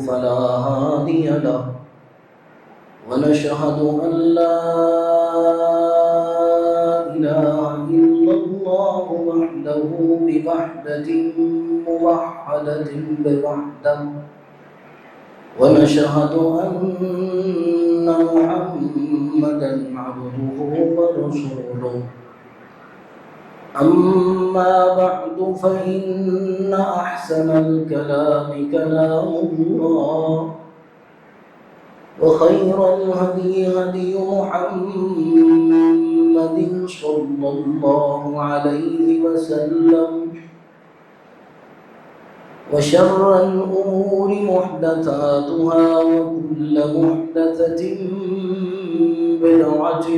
فلا هادي له ونشهد أن لا إله إلا الله وحده بوحدة موحدة بوحده ونشهد أن محمدا عبده ورسوله أما بعد فإن أحسن الكلام كلام الله وخير الهدي هدي محمد صلى الله عليه وسلم وشر الأمور محدثاتها وكل محدثة بدعة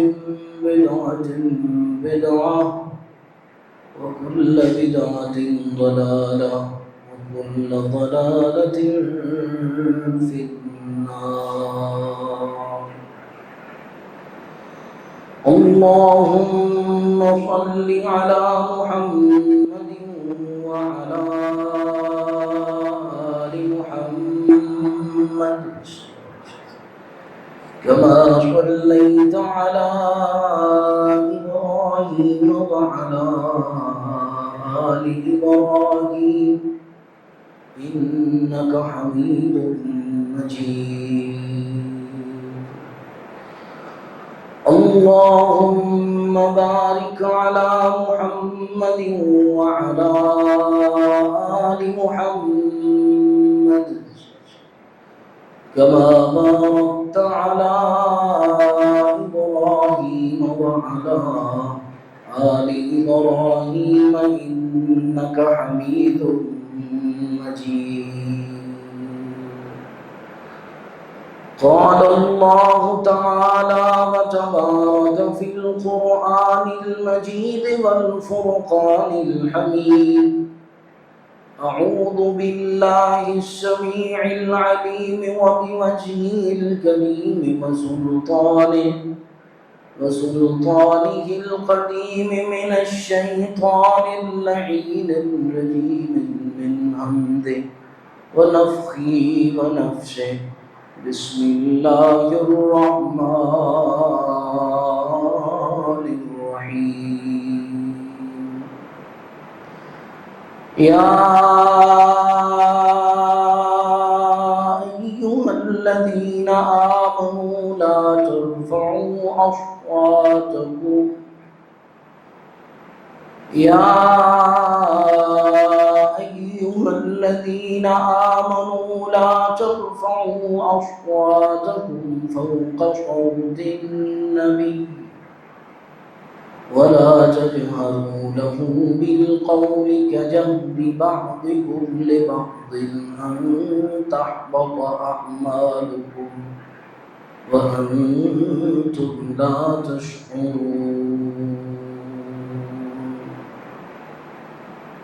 وكل بدعة ضلالة وكل ضلالة في النار. اللهم صل على محمد وعلى آل محمد كما صليت على إبراهيم وعلى آل إبراهيم إنك حميد مجيد. اللهم بارك على محمد وعلى آل محمد كما باركت على إبراهيم وعلى آل إبراهيم إنك حميد مجيد. قال الله تعالى وتبارك في القرآن المجيد والفرقان الحميد: أعوذ بالله السميع العليم وبوجهه الكريم وسلطانه القديم من الشيطان اللعين الرجيم من همزه ونفخه ونفسه. بسم الله الرحمن الرحيم. يا أيها الذين آمنوا لا ترفعوا أصواتكم فوق صوت النبي ولا تجهروا له بالقول كجهر بعضكم لبعض أن تحبط أعمالكم وأنتم لا تشعرون.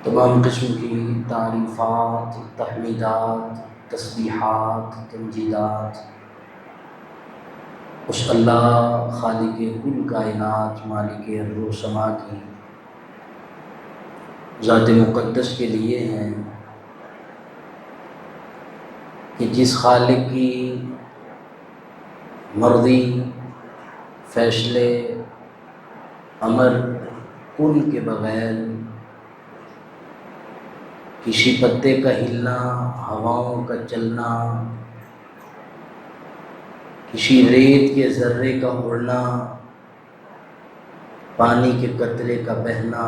تمام قسم کی تعریفات، تحمیدات، تسبیحات، تمجیدات اس اللہ خالق کل کائنات مالک ارض و سما کی ذات مقدس کے لیے ہیں کہ جس خالق کی مرضی، فیصلے، امر کن کے بغیر کسی پتے کا ہلنا، ہواؤں کا چلنا، کسی ریت کے ذرے کا اڑنا، پانی کے قطرے کا بہنا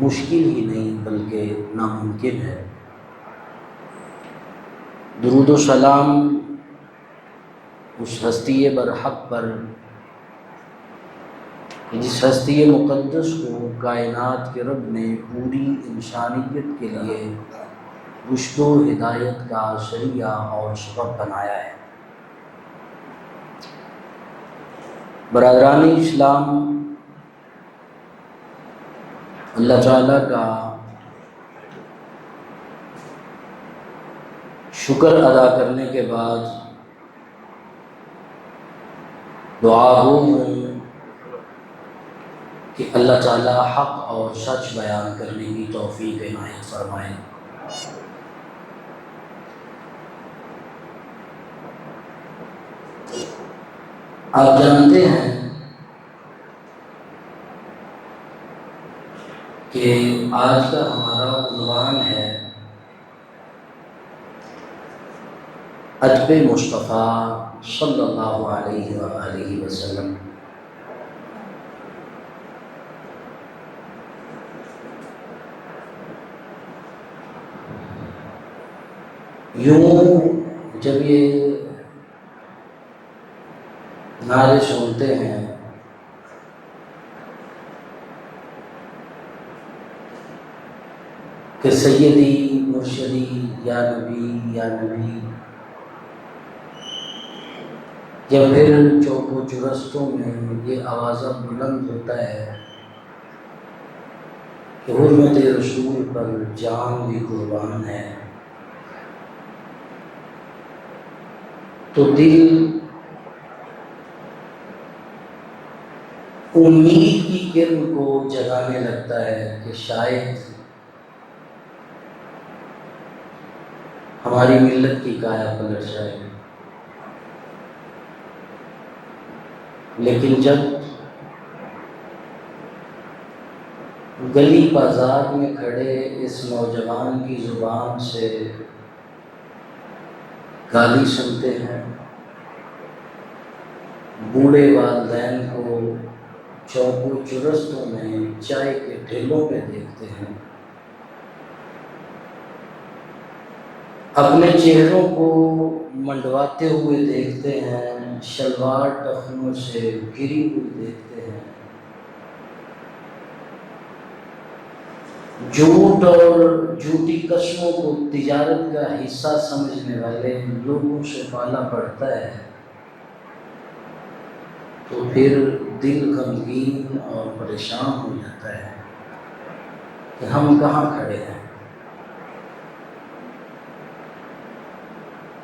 مشکل ہی نہیں بلکہ ناممکن ہے. درود و سلام اس ہستی برحق پر جس ہستی مقدس کو کائنات کے رب نے پوری انسانیت کے لیے رشد و ہدایت کا ذریعہ اور سبب بنایا ہے. برادران اسلام، اللہ تعالیٰ کا شکر ادا کرنے کے بعد دعا ہوں کہ اللہ تعالیٰ حق اور سچ بیان کرنے کی توفیق عنایت فرمائے. آپ جانتے ہیں کہ آج کا ہمارا عنوان ہے ادب مصطفیٰ صلی اللہ علیہ وآلہ وسلم۔ یوں جب یہ نعرے سنتے ہیں کہ سیدی مرشدی یا نبی یا نبی، یا پھر چوک و چرستوں میں یہ آوازہ بلند ہوتا ہے کہ حرمت رسول پر جان بھی قربان ہے، تو دل امید کی کرن کو جگانے لگتا ہے کہ شاید ہماری ملت کی کایا پلٹ جائے۔ لیکن جب گلی بازار میں کھڑے اس نوجوان کی زبان سے گالی سنتے ہیں، بوڑھے والدین کو چوک و چرستوں میں چائے کے ٹھیلوں پہ دیکھتے ہیں، اپنے چہروں کو منڈواتے ہوئے دیکھتے ہیں، شلوار ٹخنوں سے گری ہوئی دیکھتے ہیں، جھوٹ اور جھوٹی قسموں کو تجارت کا حصہ سمجھنے والے لوگوں سے پالا پڑتا ہے، تو پھر دل غمگین اور پریشان ہو جاتا ہے کہ ہم کہاں کھڑے ہیں۔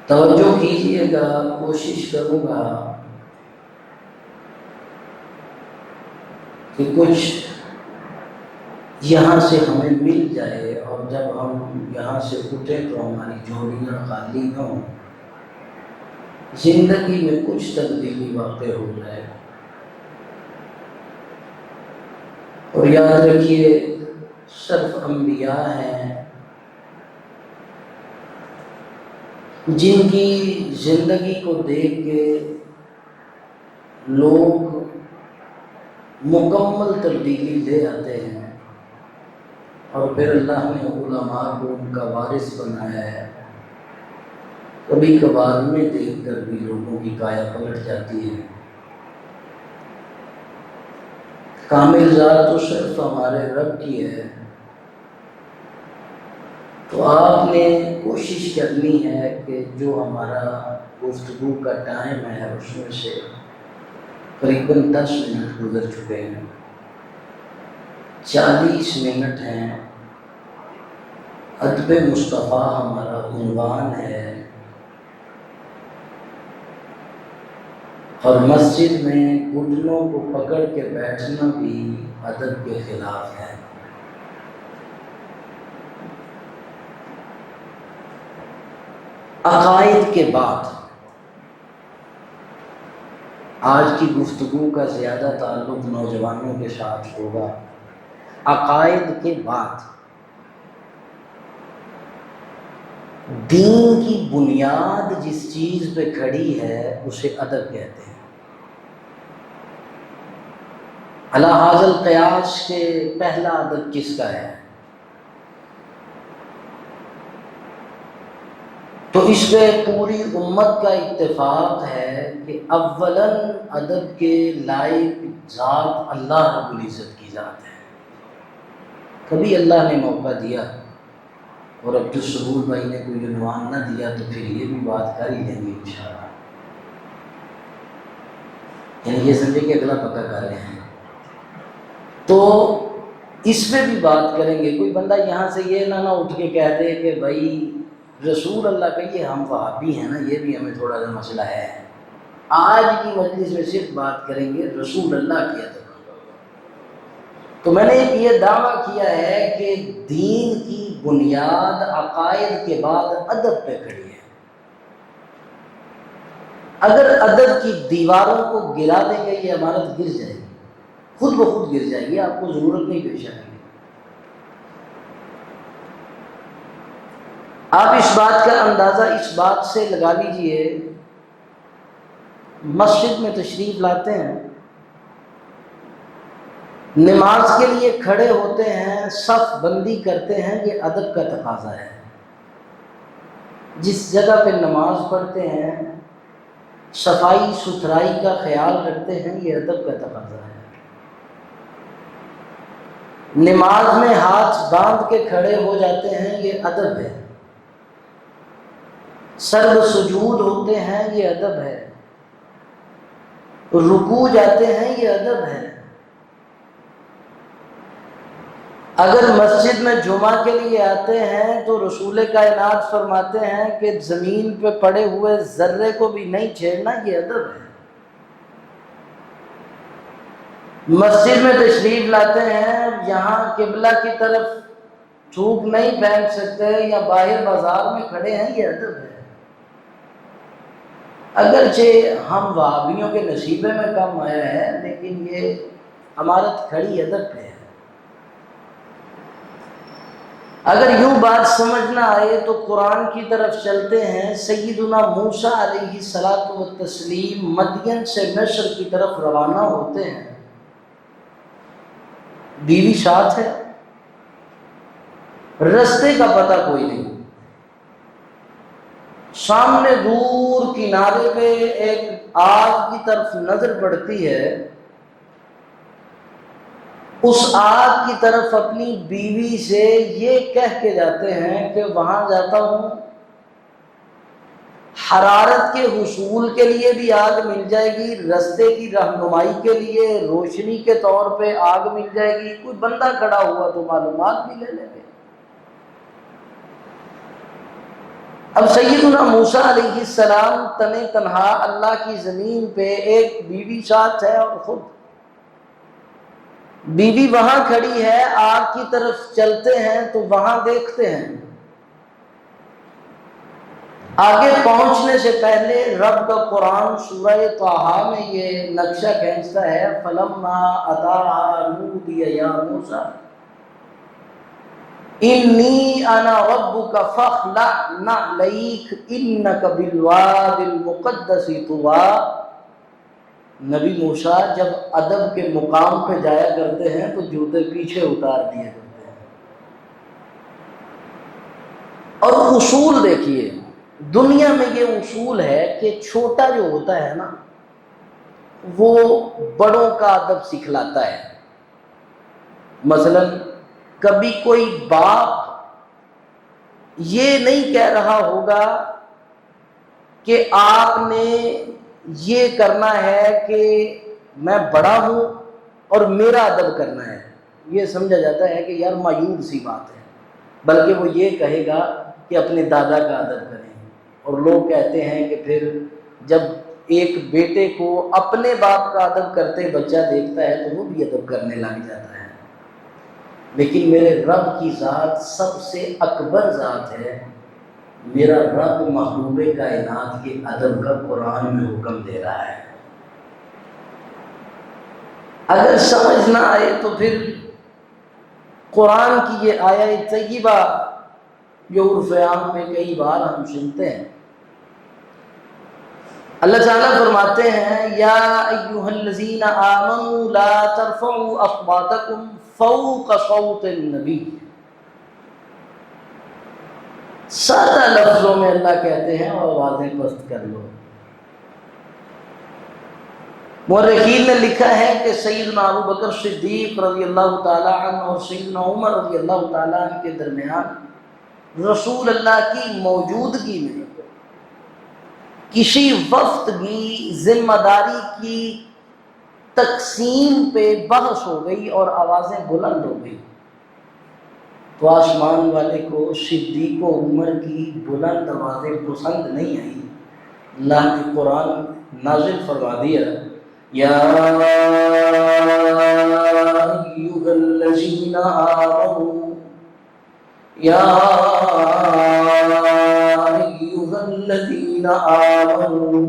توجہ کیجیے گا، کوشش کروں گا کہ کچھ یہاں سے ہمیں مل جائے، اور جب ہم یہاں سے اٹھیں تو ہماری جھولیاں خالی نہ ہوں، زندگی میں کچھ تبدیلی واقع ہو جائے۔ اور یاد رکھیے، صرف انبیاء ہیں جن کی زندگی کو دیکھ کے لوگ مکمل تبدیلی لے آتے ہیں، اور پھر اللہ نے علماء کو ان کا وارث بنایا ہے۔ کبھی کبھار میں دیکھ کر بھی لوگوں کی کایا پلٹ جاتی ہے۔ کامل ذات تو صرف ہمارے رب کی ہے، تو آپ نے کوشش کرنی ہے کہ جو ہمارا گفتگو کا ٹائم ہے اس میں سے قریباً 10 منٹ گزر چکے ہیں، 40 منٹ ہیں۔ ادب مصطفیٰ ہمارا عنوان ہے، اور مسجد میں گھٹنوں کو پکڑ کے بیٹھنا بھی ادب کے خلاف ہے۔ عقائد کے بعد آج کی گفتگو کا زیادہ تعلق نوجوانوں کے ساتھ ہوگا۔ عقائد کے بعد دین کی بنیاد جس چیز پہ کھڑی ہے اسے ادب کہتے ہیں۔ علی ھذا القیاس کے پہلا ادب کس کا ہے؟ تو اس پہ پوری امت کا اتفاق ہے کہ اولاً ادب کے لائق ذات اللہ رب العزت کی ذات ہے۔ کبھی اللہ نے موقع دیا اور عبد الصبور بھائی نے کوئی عنوان نہ دیا تو پھر یہ بھی بات کر ہی لیں گے انشاءاللہ، یعنی یہ سمجھے کہ اگلا پکا کر رہے ہیں، تو اس پہ بھی بات کریں گے۔ کوئی بندہ یہاں سے یہ نہ اٹھ کے کہہ دے کہ بھائی رسول اللہ کہیے ہم وہابی ہیں نا، یہ بھی ہمیں تھوڑا سا مسئلہ ہے۔ آج کی مجلس میں صرف بات کریں گے رسول اللہ کی ادب۔ تو میں نے یہ دعویٰ کیا ہے کہ دین کی بنیاد عقائد کے بعد ادب پہ کھڑی ہے۔ اگر ادب کی دیواروں کو گرا دیں گے یہ عمارت گر جائے گی، خود بخود گر جائے گی، آپ کو ضرورت نہیں پیش آئے گی۔ آپ اس بات کا اندازہ اس بات سے لگا لیجئے، مسجد میں تشریف لاتے ہیں، نماز کے لیے کھڑے ہوتے ہیں، صف بندی کرتے ہیں، یہ ادب کا تقاضا ہے۔ جس جگہ پہ نماز پڑھتے ہیں صفائی ستھرائی کا خیال رکھتے ہیں، یہ ادب کا تقاضا ہے۔ نماز میں ہاتھ باندھ کے کھڑے ہو جاتے ہیں، یہ ادب ہے۔ سرو سجود ہوتے ہیں، یہ ادب ہے۔ رکوع جاتے ہیں، یہ ادب ہے۔ اگر مسجد میں جمعہ کے لیے آتے ہیں تو رسول کائنات فرماتے ہیں کہ زمین پہ پڑے ہوئے ذرے کو بھی نہیں چھیڑنا، یہ ادب ہے۔ مسجد میں تشریف لاتے ہیں، یہاں قبلہ کی طرف تھوک نہیں پھینک سکتے یا باہر بازار میں کھڑے ہیں، یہ ادب ہے۔ اگرچہ ہم وہابیوں کے نصیبے میں کم آیا ہے، لیکن یہ عمارت کھڑی ادب پہ ہے۔ اگر یوں بات سمجھ نہ آئے تو قرآن کی طرف چلتے ہیں۔ سیدنا موسیٰ علیہ الصلاۃ والتسلیم مدین سے مصر کی طرف روانہ ہوتے ہیں، بیوی ساتھ ہے، رستے کا پتہ کوئی نہیں۔ سامنے دور کنارے پہ ایک آگ کی طرف نظر پڑتی ہے، اس آگ کی طرف اپنی بیوی سے یہ کہہ کے جاتے ہیں کہ وہاں جاتا ہوں، حرارت کے حصول کے لیے بھی آگ مل جائے گی، رستے کی رہنمائی کے لیے روشنی کے طور پہ آگ مل جائے گی، کوئی بندہ کھڑا ہوا تو معلومات بھی لے لیں گے۔ اب سیدنا موسیٰ علیہ السلام تنے تنہا اللہ کی زمین پہ، ایک بیوی ساتھ ہے اور خود بیوی وہاں کھڑی ہے، آگ کی طرف چلتے ہیں تو وہاں دیکھتے ہیں، آگے پہنچنے سے پہلے رب کا قرآن سورہ طٰہٰ میں یہ نقشہ کھینچتا ہے، فَلَمَّا أَتَاهَا نُودِيَ يَا مُوسَىٰ إِنِّي أَنَا رَبُّكَ فَاخْلَعْ نَعْلَيْكَ إِنَّكَ بِالْوَادِ الْمُقَدَّسِ طُوًى۔ نبی موسیٰ جب ادب کے مقام پہ جایا کرتے ہیں تو جوتے پیچھے اتار دیا کرتے ہیں۔ اور اصول دیکھیے، دنیا میں یہ اصول ہے کہ چھوٹا جو ہوتا ہے نا وہ بڑوں کا ادب سکھلاتا ہے۔ مثلا کبھی کوئی باپ یہ نہیں کہہ رہا ہوگا کہ آپ نے یہ کرنا ہے کہ میں بڑا ہوں اور میرا ادب کرنا ہے، یہ سمجھا جاتا ہے کہ یار مایوب سی بات ہے، بلکہ وہ یہ کہے گا کہ اپنے دادا کا ادب کریں۔ اور لوگ کہتے ہیں کہ پھر جب ایک بیٹے کو اپنے باپ کا ادب کرتے بچہ دیکھتا ہے تو وہ بھی ادب کرنے لگ جاتا ہے۔ لیکن میرے رب کی ذات سب سے اکبر ذات ہے، میرا رب محبوب کائنات کے ادب کا قرآن میں حکم دے رہا ہے۔ اگر سمجھ نہ آئے تو پھر قرآن کی یہ آیت طیبہ جو عرف عام میں کئی بار ہم سنتے ہیں، اللہ تعالیٰ فرماتے ہیں یا ایھا الذین آمنوا لا ترفعوا اصواتکم فوق صوت النبی۔ سادہ لفظوں میں اللہ کہتے ہیں اور آوازیں پست کر لو۔ مورخین نے لکھا ہے کہ سیدنا ابو بکر صدیق رضی اللہ تعالیٰ عنہ اور سیدنا عمر رضی اللہ تعالیٰ عنہ کے درمیان رسول اللہ کی موجودگی میں کسی وفد کی ذمہ داری کی تقسیم پہ بحث ہو گئی اور آوازیں بلند ہو گئی، تو آسمان والے کو صدیق و عمر کی بلند آوازیں پسند نہیں آئی۔ اللہ نے قرآن نازل فرما دیا، یا ایھا الذین آمنوا، یا ایھا الذین آمنوا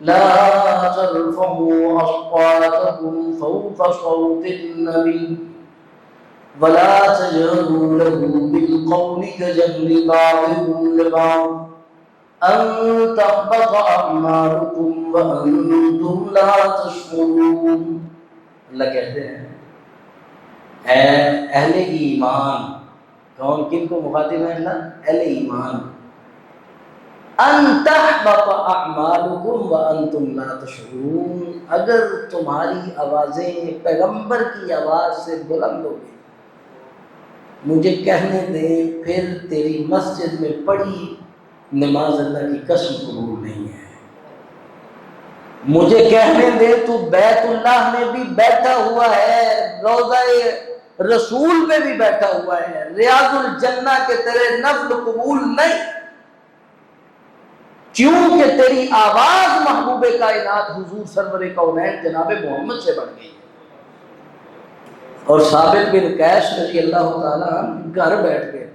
لا ترفعوا أصواتكم فوق صوت النبي ولا تجهروا له بالقول كجهر بعضكم لبعض أن تحبط أعمالكم وأنتم لا تشعرون. اللہ کہتے ہیں اے اہل ایمان. کون کن کو مخاطب ہے اللہ؟ اہل ایمان. ان تحبط اعمالکم وانتم لا تشعرون. اگر تمہاری آوازیں پیغمبر کی آواز سے بلند ہو گئی، مجھے کہنے دیں پھر تیری مسجد میں پڑھی نماز اللہ کی قسم قبول نہیں ہے. مجھے کہنے دے تو بیت اللہ میں بھی بیٹھا ہوا ہے، روضہ رسول میں بھی بیٹھا ہوا ہے، ریاض الجنہ کے تیرے نفل قبول نہیں، کیونکہ تیری آواز محبوب کائنات حضور سرور کونین جناب محمد سے بڑھ گئی. اور ثابت بن قیس رضی اللہ تعالیٰ گھر بیٹھ گئے.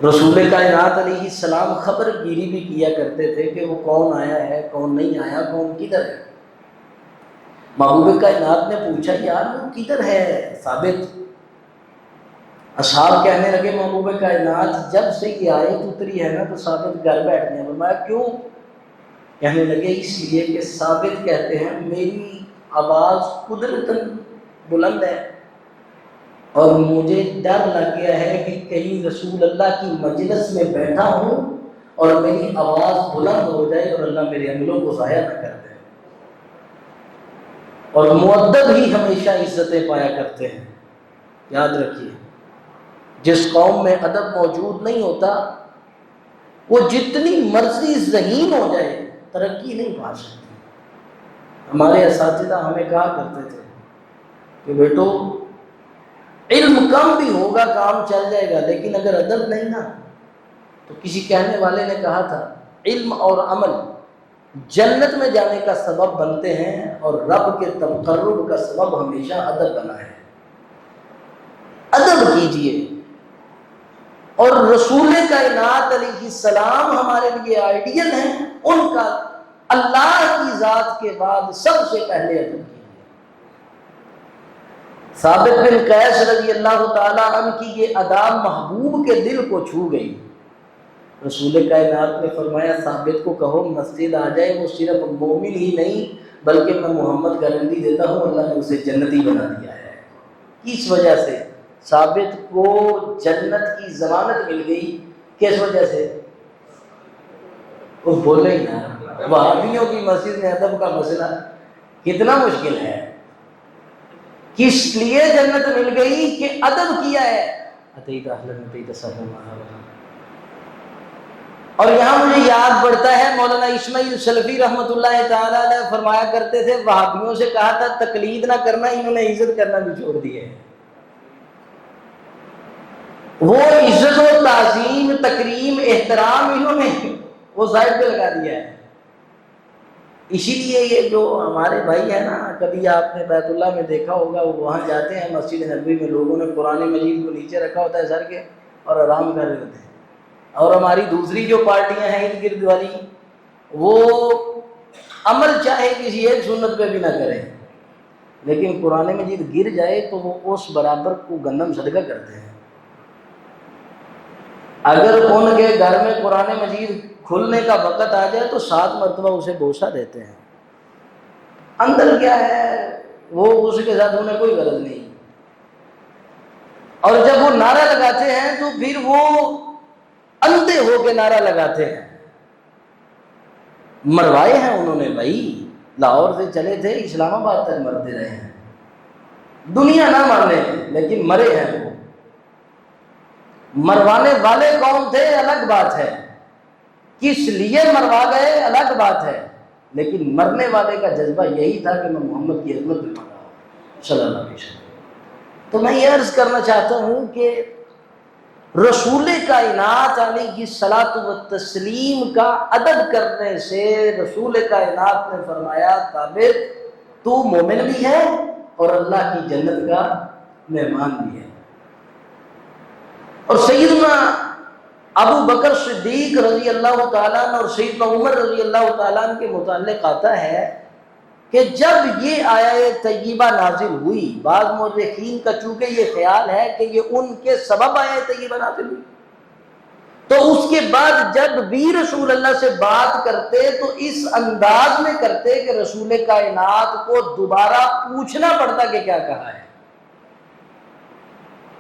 رسول کائنات علیہ السلام خبر گیری بھی کیا کرتے تھے کہ وہ کون آیا ہے، کون نہیں آیا، کون کدھر ہے. محبوب کائنات نے پوچھا یار وہ کدھر ہے ثابت؟ اصحاب کہنے لگے محبوب کائنات جب سے یہ آیت اتری ہے نا تو ثابت گھر بیٹھ گئے. فرمایا کیوں؟ کہنے لگے اس لیے کہ ثابت کہتے ہیں میری آواز قدرتاً بلند ہے اور مجھے ڈر لگ گیا ہے کہ کہیں رسول اللہ کی مجلس میں بیٹھا ہوں اور میری آواز بلند ہو جائے اور اللہ میرے عملوں کو ضائع نہ کر دے. اور مؤدب ہی ہمیشہ عزتیں پایا کرتے ہیں. یاد رکھیے جس قوم میں ادب موجود نہیں ہوتا وہ جتنی مرضی ذہین ہو جائے ترقی نہیں پا سکتی. ہمارے اساتذہ ہمیں کہا کرتے تھے کہ بیٹو علم کم بھی ہوگا کام چل جائے گا، لیکن اگر ادب نہیں نا تو کسی کہنے والے نے کہا تھا علم اور عمل جنت میں جانے کا سبب بنتے ہیں اور رب کے تقرب کا سبب ہمیشہ ادب بنا ہے. ادب کیجئے. اور رسول کائنات علیہ السلام ہمارے لیے آئیڈیل ہیں، ان کا اللہ کی ذات کے بعد سب سے پہلے ادب کیجئے. ثابت بن قیس رضی اللہ تعالیٰ عنہ کی یہ ادا محبوب کے دل کو چھو گئی. رسول کائنات نے فرمایا ثابت کو کہو مسجد آ جائے. وہ صرف مومن ہی نہیں بلکہ میں محمد گارنٹی دیتا ہوں اللہ نے اسے جنتی بنا دیا ہے. کس وجہ سے؟ ثابت کو جنت کی ضمانت مل گئی. کس وجہ سے؟ وہ بولے ہی نا وہابیوں کی مسجد میں ادب کا مسئلہ کتنا مشکل ہے. کس لیے جنت مل گئی؟ کہ ادب کیا ہے. اتیت اہلا اتیت سہلا. اور یہاں مجھے یاد پڑتا ہے مولانا اسماعیل سلفی رحمۃ اللہ تعالیٰ علیہ فرمایا کرتے تھے وہابیوں سے کہا تھا تقلید نہ کرنا، انہوں نے عزت کرنا بھی چھوڑ دی ہے. وہ عزت و تعظیم تکریم احترام انہوں نے وہ ظاہر پہ لگا دیا ہے. اسی لیے یہ جو ہمارے بھائی ہیں نا، کبھی آپ نے بیت اللہ میں دیکھا ہوگا وہ وہاں جاتے ہیں مسجد نبوی میں لوگوں نے قرآن مجید کو نیچے رکھا ہوتا ہے سر کے اور آرام کر رہے ہوتے ہیں. اور ہماری دوسری جو پارٹیاں ہیں ارد گرد والی وہ عمل چاہے کسی ایک سنت پہ بھی نہ کریں لیکن قرآن مجید گر جائے تو وہ اس برابر کو گندم صدقہ کرتے ہیں. اگر ان کے گھر میں قرآن مجید کھلنے کا وقت آ جائے تو 7 مرتبہ اسے بوسہ دیتے ہیں. اندر کیا ہے وہ اس کے ساتھ انہیں کوئی غرض نہیں. اور جب وہ نعرہ لگاتے ہیں تو پھر وہ اندھے ہو کے نعرہ لگاتے ہیں. مروائے ہیں انہوں نے بھائی، لاہور سے چلے تھے اسلام آباد تک مرتے رہے ہیں. دنیا نہ مانے لیکن مرے ہیں. وہ مروانے والے کون تھے الگ بات ہے، کس لیے مروا گئے الگ بات ہے، لیکن مرنے والے کا جذبہ یہی تھا کہ میں محمد کی خدمت میں مر رہا ہوں صلی اللہ علیہ وسلم. تو میں یہ عرض کرنا چاہتا ہوں کہ رسول کائنات علیہ الصلاۃ والتسلیم کا ادب کرنے سے رسول کائنات نے فرمایا ثابت تو مومن بھی ہے اور اللہ کی جنت کا مہمان بھی ہے. اور سیدنا ابو بکر صدیق رضی اللہ تعالیٰ عنہ اور سیدنا عمر رضی اللہ تعالیٰ عنہ کے متعلق آتا ہے کہ جب یہ آیت طیبہ نازل ہوئی، بعض مورخین کا چونکہ یہ خیال ہے کہ یہ ان کے سبب آیت طیبہ نازل ہوئی، تو اس کے بعد جب بھی رسول اللہ سے بات کرتے تو اس انداز میں کرتے کہ رسول کائنات کو دوبارہ پوچھنا پڑتا کہ کیا کہا ہے،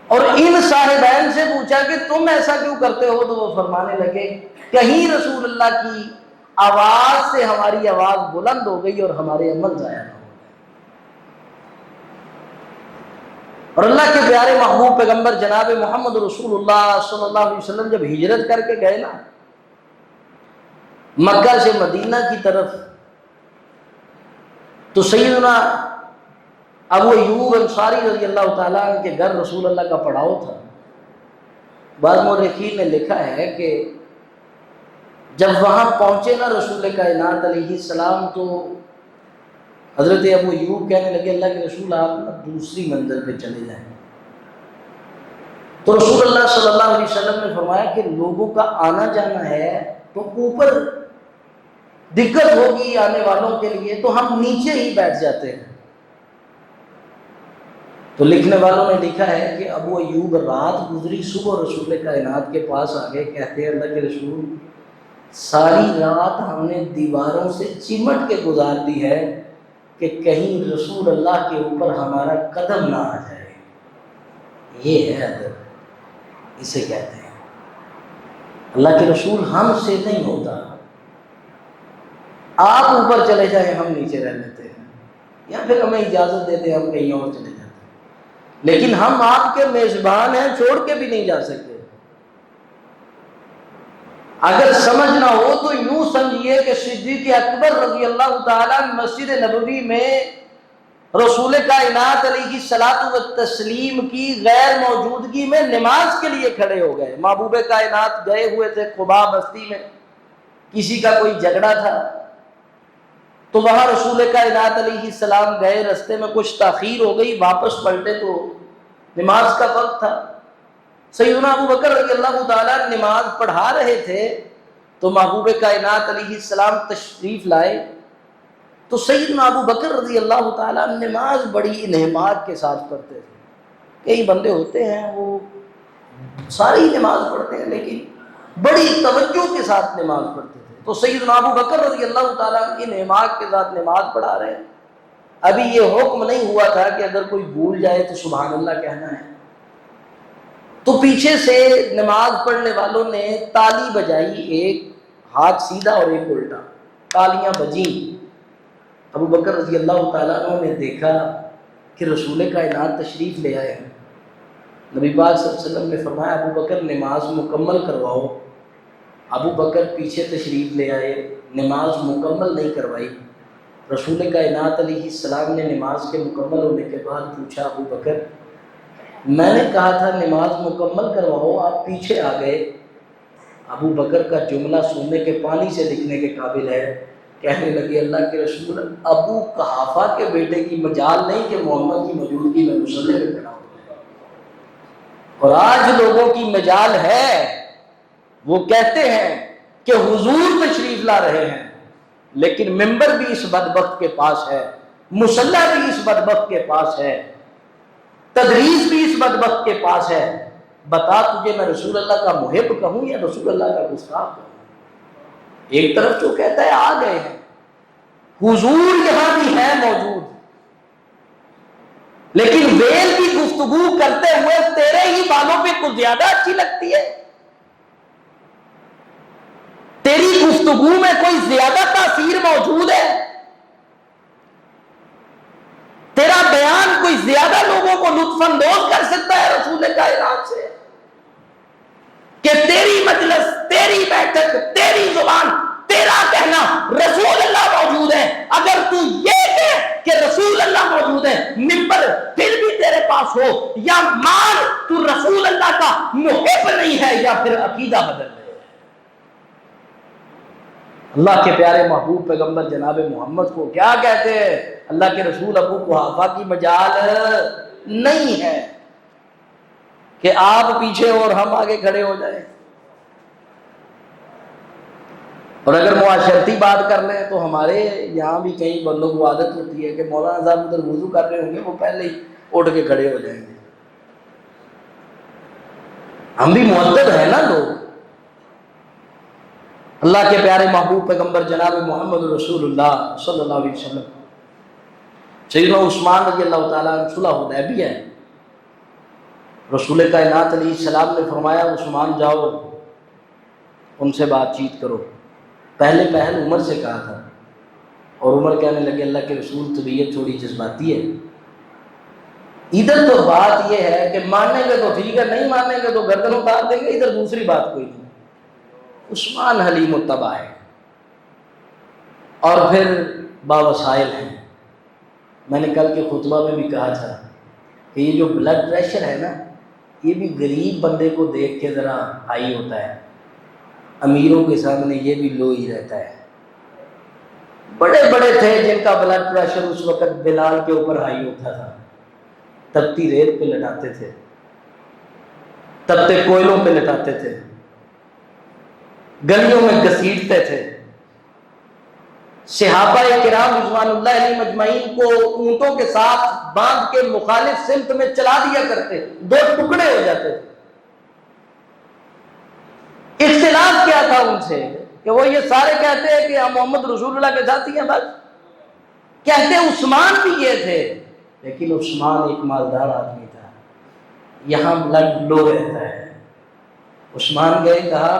اور ان صاحبین سے پوچھا کہ تم ایسا کیوں کرتے ہو، تو وہ فرمانے لگے کہیں رسول اللہ کی آواز سے ہماری آواز بلند ہو گئی اور ہمارے عمل ضائع نہ ہو گئے۔ اور اللہ کے پیارے محبوب پیغمبر جناب محمد رسول اللہ صلی اللہ علیہ وسلم جب ہجرت کر کے گئے نا مکہ سے مدینہ کی طرف، تو سیدنا ابو ایوب انصاری رضی اللہ تعالیٰ عنہ کے گھر رسول اللہ کا پڑاؤ تھا۔ بعض مورخین نے لکھا ہے کہ جب وہاں پہنچے نا رسول کائنات علیہ السلام، تو حضرت ابو ایوب کہنے لگے اللہ کے رسول آپ نا دوسری منزل پہ چلے جائیں۔ تو رسول اللہ صلی اللہ علیہ وسلم نے فرمایا کہ لوگوں کا آنا جانا ہے تو اوپر دقت ہوگی آنے والوں کے لیے، تو ہم نیچے ہی بیٹھ جاتے ہیں۔ تو لکھنے والوں نے لکھا ہے کہ ابو ایوب رات گزری، صبح رسول کائنات کے پاس آ گئے، کہتے ہیں اللہ کے رسول ساری رات ہم نے دیواروں سے چمٹ کے گزار دی ہے کہ کہیں رسول اللہ کے اوپر ہمارا قدم نہ آ جائے۔ یہ ہے ادب، اسے کہتے ہیں۔ اللہ کے رسول ہم سے نہیں ہوتا، آپ اوپر چلے جائیں ہم نیچے رہ لیتے ہیں، یا پھر ہمیں اجازت دیتے ہیں ہم کہیں اور چلے جاتے ہیں، لیکن ہم آپ کے میزبان ہیں، چھوڑ کے بھی نہیں جا سکتے۔ اگر سمجھ نہ ہو تو یوں سمجھیے کہ صدیق اکبر رضی اللہ تعالیٰ مسجد نبوی میں رسول کائنات علیہ الصلوۃ والتسلیم کی غیر موجودگی میں نماز کے لیے کھڑے ہو گئے۔ محبوب کائنات گئے ہوئے تھے قباء بستی میں، کسی کا کوئی جھگڑا تھا، تو وہاں رسول کائنات علیہ السلام گئے، رستے میں کچھ تاخیر ہو گئی، واپس پلٹے تو نماز کا وقت تھا۔ سیدنا ابو بکر رضی اللہ تعالیٰ نماز پڑھا رہے تھے تو محبوب کائنات علیہ السلام تشریف لائے، تو سیدنا ابو بکر رضی اللہ تعالیٰ نماز بڑی انہماک کے ساتھ پڑھتے تھے۔ کئی بندے ہوتے ہیں وہ ساری نماز پڑھتے ہیں لیکن بڑی توجہ کے ساتھ نماز پڑھتے تھے، تو سیدنا ابو بکر رضی اللہ تعالیٰ انہماک کے ساتھ نماز پڑھا رہے ہیں۔ ابھی یہ حکم نہیں ہوا تھا کہ اگر کوئی بھول جائے تو سبحان اللہ کہنا ہے، تو پیچھے سے نماز پڑھنے والوں نے تالی بجائی، ایک ہاتھ سیدھا اور ایک الٹا، تالیاں بجیں۔ ابو بکر رضی اللہ تعالیٰ عنہ نے دیکھا کہ رسول کائنات تشریف لے آئے ہیں۔ نبی پاک صلی اللہ علیہ وسلم نے فرمایا ابو بکر نماز مکمل کرواؤ۔ ابو بکر پیچھے تشریف لے آئے، نماز مکمل نہیں کروائی۔ رسول کائنات علیہ السلام نے نماز کے مکمل ہونے کے بعد پوچھا ابو بکر میں نے کہا تھا نماز مکمل کرواؤ، آپ پیچھے آ گئے۔ ابو بکر کا جملہ سننے کے پانی سے لکھنے کے قابل ہے، کہنے لگے اللہ کے رسول ابو قحافہ کے بیٹے کی مجال نہیں کہ محمد کی موجودگی میں مصلی میں کھڑا ہو، اور آج لوگوں کی مجال ہے، وہ کہتے ہیں کہ حضور تشریف لا رہے ہیں لیکن ممبر بھی اس بدبخت کے پاس ہے، مصلی بھی اس بدبخت کے پاس ہے، تدریس بھی اس بدبخت کے پاس ہے، بتا تجھے میں رسول اللہ کا محب کہوں یا رسول اللہ کا گستاخ کہوں؟ ایک طرف جو کہتا ہے آ گئے ہیں، حضور یہاں بھی ہے موجود، لیکن ویل کی گفتگو کرتے ہوئے تیرے ہی بالوں پہ کچھ زیادہ اچھی لگتی ہے، تیری گفتگو میں کوئی زیادہ تاثیر موجود ہے، تیرا بیان کوئی زیادہ لوگوں کو لطف اندوز کر سکتا ہے رسول کائنات سے، کہ تیری مجلس، تیری بیٹھک، تیری زبان، تیرا کہنا رسول اللہ موجود ہے۔ اگر تو یہ کہہ کہ رسول اللہ موجود ہے، ممبر پھر بھی تیرے پاس ہو، یا مان تو رسول اللہ کا محب نہیں ہے یا پھر عقیدہ بدل رہے۔ اللہ کے پیارے محبوب پیغمبر جناب محمد کو کیا کہتے ہیں؟ اللہ کے رسول ابو قحافہ کی مجال نہیں ہے کہ آپ پیچھے اور ہم آگے کھڑے ہو جائیں۔ اور اگر معاشرتی بات کر لیں تو ہمارے یہاں بھی کئی بندوں کو عادت ہوتی ہے کہ مولانا صاحب ادھر وضو کر رہے ہوں گے، وہ پہلے ہی اٹھ کے کھڑے ہو جائیں گے۔ ہم بھی مؤدب ہیں نا لوگ۔ اللہ کے پیارے محبوب پیغمبر جناب محمد رسول اللہ صلی اللہ علیہ وسلم، سیدنا عثمان رضی اللہ تعالیٰ عنہ صلح حدیبیہ ہے، رسول کائنات علیہ السلام نے فرمایا عثمان جاؤ ان سے بات چیت کرو۔ پہلے پہل عمر سے کہا تھا، اور عمر کہنے لگے اللہ کے رسول طبیعت تھوڑی جذباتی ہے۔ ادھر تو بات یہ ہے کہ مانیں گے تو ٹھیک ہے، نہیں مانیں گے تو گردن اتار دیں گے، ادھر دوسری بات کوئی نہیں۔ عثمان حلیم الطبع ہے اور پھر باوسائل ہیں۔ میں نے کل کے خطبہ میں بھی کہا تھا کہ یہ جو بلڈ پریشر ہے نا، یہ بھی غریب بندے کو دیکھ کے ذرا ہائی ہوتا ہے، امیروں کے سامنے یہ بھی لو ہی رہتا ہے۔ بڑے بڑے تھے جن کا بلڈ پریشر اس وقت بلال کے اوپر ہائی ہوتا تھا، تپتی ریت پہ لٹاتے تھے، تپتے کوئلوں پہ لٹاتے تھے، گلیوں میں گھسیٹتے تھے۔ صحابہ کرام رضوان اللہ علیہ مجمعین کو اونٹوں کے ساتھ باندھ کے مخالف سمت میں چلا دیا کرتے، دو ٹکڑے ہو جاتے تھے۔ اختلاف کیا تھا ان سے کہ وہ یہ سارے کہتے ہیں کہ ہم محمد رسول اللہ کے ساتھی ہیں، بس کہتے عثمان بھی یہ تھے، لیکن عثمان ایک مالدار آدمی تھا، یہاں بلڈ لو رہتا ہے۔ عثمان گئے، کہا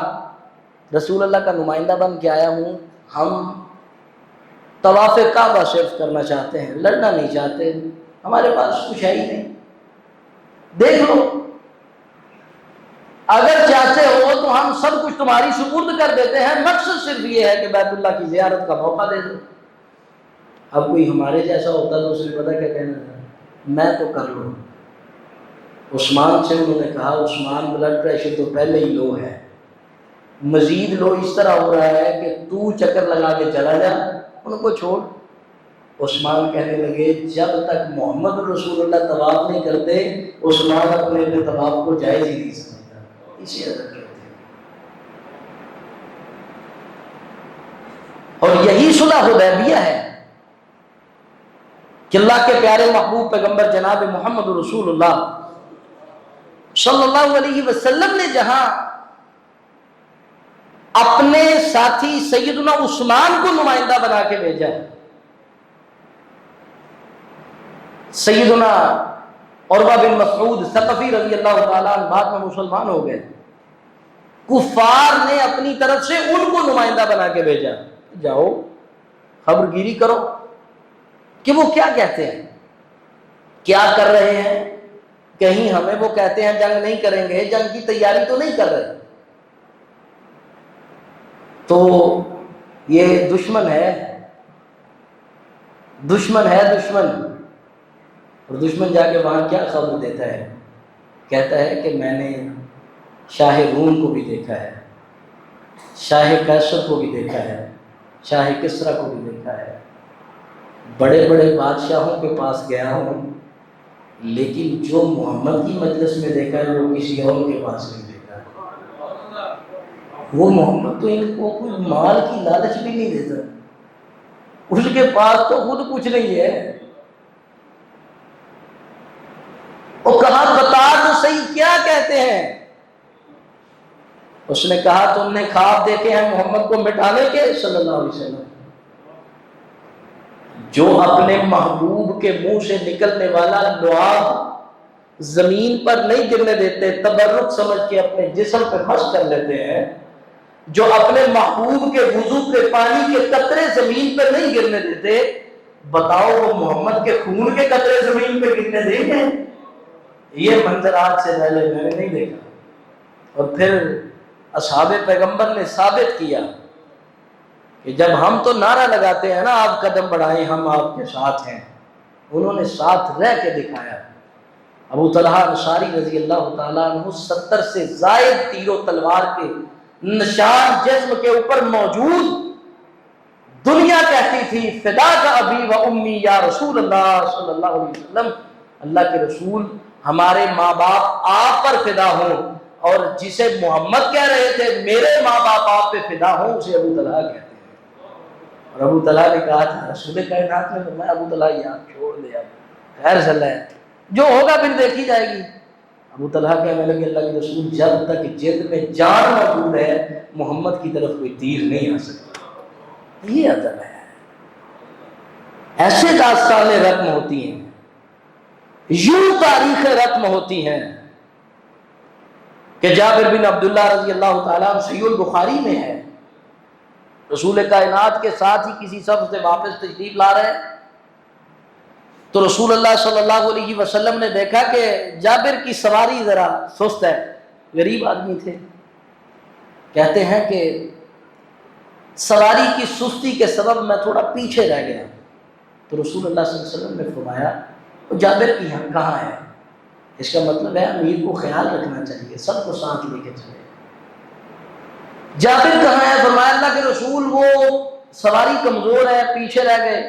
رسول اللہ کا نمائندہ بن کے آیا ہوں، ہم طواف کعبہ صرف کرنا چاہتے ہیں، لڑنا نہیں چاہتے، ہمارے پاس کچھ ہے ہی نہیں، دیکھ لو، اگر چاہتے ہو تو ہم سب کچھ تمہاری سپرد کر دیتے ہیں، مقصد صرف یہ ہے کہ بیت اللہ کی زیارت کا موقع دے دو۔ اب کوئی ہمارے جیسا ہوتا تو اسے پتہ کیا کہنا تھا، میں تو کر لوں۔ عثمان سے انہوں نے کہا عثمان بلڈ پریشر تو پہلے ہی لو ہے، مزید لو اس طرح ہو رہا ہے کہ تو چکر لگا کے چلا جا، ان کو چھوڑ۔ عثمان کہنے لگے جب تک محمد رسول اللہ طواف نہیں کرتے عثمان اپنے طواف کو جائز ہی نہیں سمجھتا، اسی حد کہتے ہیں۔ اور یہی صلح حدیبیہ ہے کہ اللہ کے پیارے محبوب پیغمبر جناب محمد رسول اللہ صلی اللہ علیہ وسلم نے جہاں اپنے ساتھی سیدنا عثمان کو نمائندہ بنا کے بھیجا، سیدنا عروہ بن مسعود ثقفی رضی اللہ تعالیٰ عنہ بعد میں مسلمان ہو گئے، کفار نے اپنی طرف سے ان کو نمائندہ بنا کے بھیجا، جاؤ خبر گیری کرو کہ وہ کیا کہتے ہیں، کیا کر رہے ہیں، کہیں ہمیں وہ کہتے ہیں جنگ نہیں کریں گے، جنگ کی تیاری تو نہیں کر رہے۔ تو یہ دشمن ہے، دشمن ہے دشمن، اور دشمن جا کے وہاں کیا خبر دیتا ہے، کہتا ہے کہ میں نے شاہ روم کو بھی دیکھا ہے، شاہ قیصر کو بھی دیکھا ہے، شاہ کسریٰ کو بھی دیکھا ہے، بڑے بڑے بادشاہوں کے پاس گیا ہوں، لیکن جو محمد کی مجلس میں دیکھا ہے وہ کسی اور کے پاس نہیں دیکھا ہے۔ وہ محمد تو ان کو کوئی مال کی لالچ بھی نہیں دیتا، اس کے پاس تو خود کچھ نہیں ہے۔ وہ کہا بتا تو صحیح کیا کہتے ہیں؟ اس نے کہا تم نے خواب دیکھے ہیں محمد کو مٹانے کے صلی اللہ علیہ وسلم، جو اپنے محبوب کے منہ سے نکلنے والا لعاب زمین پر نہیں گرنے دیتے، تبرک سمجھ کے اپنے جسم پہ مشق کر لیتے ہیں، جو اپنے محبوب کے وضو کے پانی کے قطرے زمین پہ نہیں گرنے دیتے، بتاؤ وہ محمد کے خون کے قطرے زمین پہ گرنے دیں گے؟ یہ منظر آج سے پہلے میں نے نہیں دیکھا۔ اور پھر اصحاب پیغمبر نے ثابت کیا کہ جب ہم تو نعرہ لگاتے ہیں نا آپ قدم بڑھائیں ہم آپ کے ساتھ ہیں، انہوں نے ساتھ رہ کے دکھایا۔ ابو طلحہ انصاری رضی اللہ تعالیٰ عنہ 70 سے زائد تیر و تلوار کے نشان جسم کے اوپر موجود، دنیا کہتی تھی فداک ابی و امی یا رسول اللہ صلی اللہ علیہ وسلم، اللہ کے رسول ہمارے ماں باپ آپ پر فدا ہوں اور جسے محمد کہہ رہے تھے میرے ماں باپ آپ پہ فدا ہوں، اسے ابو طلحہ کہتے ہیں۔ اور ابو طلحہ نے کہا تھا رسول کائنات نے فرمایا ابو طلحہ یار چھوڑ دے، اب خیر صلی ہے، جو ہوگا پھر دیکھی جائے گی۔ ابو طلحہ کہنے لگے اللہ کے رسول جب تک جد میں جان موجود ہے محمد کی طرف کوئی تیر نہیں آ سکتا۔ یہ ادب ہے، ایسے داستانیں رقم ہوتی ہیں، یوں تاریخ رقم ہوتی ہیں کہ جابر بن عبداللہ رضی اللہ تعالیٰ عنہ صحیح البخاری میں ہے، رسول کائنات کے ساتھ ہی کسی سفر سے واپس تشریف لا رہے ہیں تو رسول اللہ صلی اللہ علیہ وسلم نے دیکھا کہ جابر کی سواری ذرا سست ہے، غریب آدمی تھے، کہتے ہیں کہ سواری کی سستی کے سبب میں تھوڑا پیچھے رہ گیا، تو رسول اللہ صلی اللہ علیہ وسلم نے فرمایا وہ جابر کی کہاں ہے؟ اس کا مطلب ہے امیر کو خیال رکھنا چاہیے، سب کو ساتھ لے کے چلے۔ جابر کہاں ہے؟ فرمایا اللہ کے رسول وہ سواری کمزور ہے، پیچھے رہ گئے۔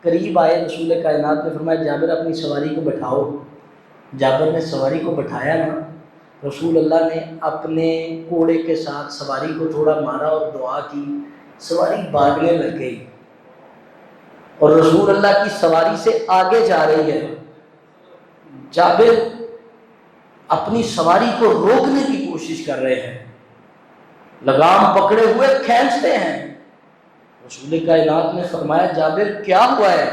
قریب آئے رسول کائنات نے فرمایا جابر اپنی سواری کو بٹھاؤ۔ جابر نے سواری کو بٹھایا نا، رسول اللہ نے اپنے کوڑے کے ساتھ سواری کو تھوڑا مارا اور دعا کی، سواری بھاگنے لگ گئی اور رسول اللہ کی سواری سے آگے جا رہی ہے۔ جابر اپنی سواری کو روکنے کی کوشش کر رہے ہیں، لگام پکڑے ہوئے کھینچتے ہیں۔ رسول کائنات نے فرمایا جابر کیا ہوا ہے؟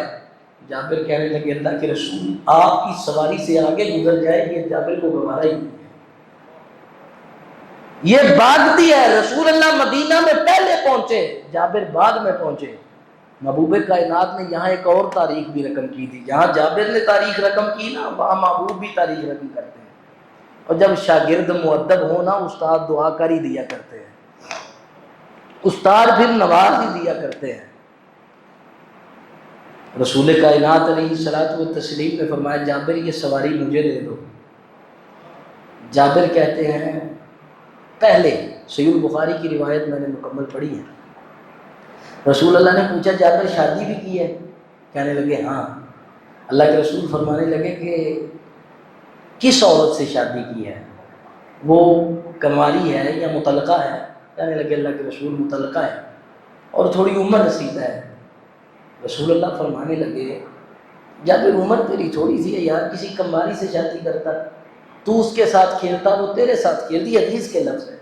جابر کہنے لگے اللہ کے رسول آپ کی سواری سے آگے گزر جائے یہ جابر کو گوارا ہی نہیں ہے، یہ بھاگتی ہے۔ رسول اللہ مدینہ میں پہلے پہنچے، جابر بعد میں پہنچے۔ محبوب کائنات نے یہاں ایک اور تاریخ بھی رقم کی تھی، جہاں جابر نے تاریخ رقم کی نا وہاں محبوب بھی تاریخ رقم کرتے ہیں، اور جب شاگرد مؤدب ہو نا استاد دعا کر ہی دیا کرتے ہیں، استاد پھر نواز ہی دیا کرتے ہیں۔ رسول کائنات علیہ الصلوۃ والتسلیم نے فرمایا جابر یہ سواری مجھے دے دو۔ جابر کہتے ہیں پہلے صحیح البخاری کی روایت میں نے مکمل پڑھی ہے، رسول اللہ نے پوچھا جابر شادی بھی کی ہے؟ کہنے لگے ہاں۔ اللہ کے رسول فرمانے لگے کہ کس عورت سے شادی کی ہے؟ وہ کنواری ہے یا مطلقہ ہے؟ کہنے لگے اللہ کے رسول مطلقہ ہے اور تھوڑی عمر رسیدہ ہے۔ رسول اللہ فرمانے لگے جابر عمر تیری تھوڑی سی ہے یار، کسی کنواری سے شادی کرتا، تو اس کے ساتھ کھیلتا وہ تیرے ساتھ کھیلتی، حدیث کے لفظ ہے۔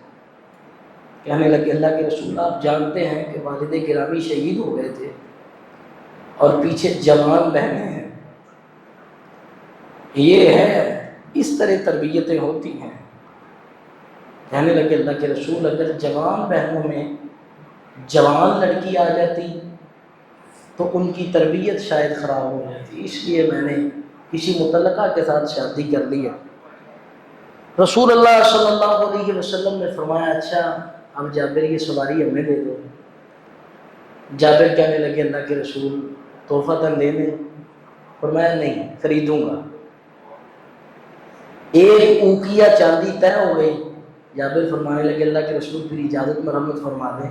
کہنے لگے اللہ کے رسول آپ جانتے ہیں کہ والد گرامی شہید ہو گئے تھے اور پیچھے جوان بہنیں ہیں، یہ ہے اس طرح تربیتیں ہوتی ہیں۔ کہنے لگے اللہ کے رسول اگر جوان بہنوں میں جوان لڑکی آ جاتی تو ان کی تربیت شاید خراب ہو جاتی، اس لیے میں نے کسی مطلقہ کے ساتھ شادی کر لی ہے۔ رسول اللہ صلی اللہ علیہ وسلم نے فرمایا اچھا اب جابر یہ سواری ہمیں دے دو۔ جابر کہنے لگے اللہ کے رسول تحفۃً دے دیں؟ فرمایا نہیں، خریدوں گا۔ ایک اوقیہ چاندی طے ہو گئی۔ جابر فرمانے لگے اللہ کے رسول پھر اجازت مرحمت فرما دیں،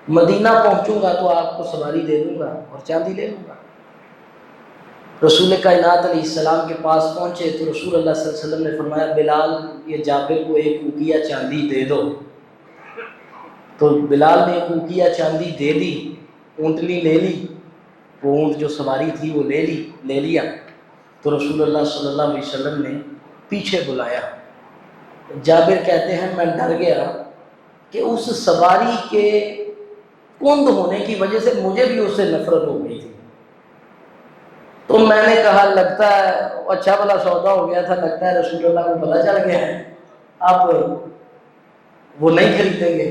مدینہ پہنچوں گا تو آپ کو سواری دے دوں گا اور چاندی لے لوں گا۔ رسول کائنات علیہ السلام کے پاس پہنچے تو رسول اللہ صلی اللہ علیہ وسلم نے فرمایا بلال یہ جابر کو ایک اوقیہ چاندی دے دو۔ تو بلال نے ایک اوقیہ چاندی دے دی، اونٹنی لے لی، وہ اونٹ جو سواری تھی وہ لے لیا۔ تو رسول اللہ صلی اللہ علیہ وسلم نے پیچھے بلایا۔ جابر کہتے ہیں میں ڈر گیا کہ اس سواری کے کند ہونے کی وجہ سے مجھے بھی اس سے نفرت ہو گئی تھی، تو میں نے کہا لگتا ہے اچھا بھلا سودا ہو گیا تھا، لگتا ہے رسول اللہ کو پتہ چل گیا ہے اب وہ نہیں خریدیں گے۔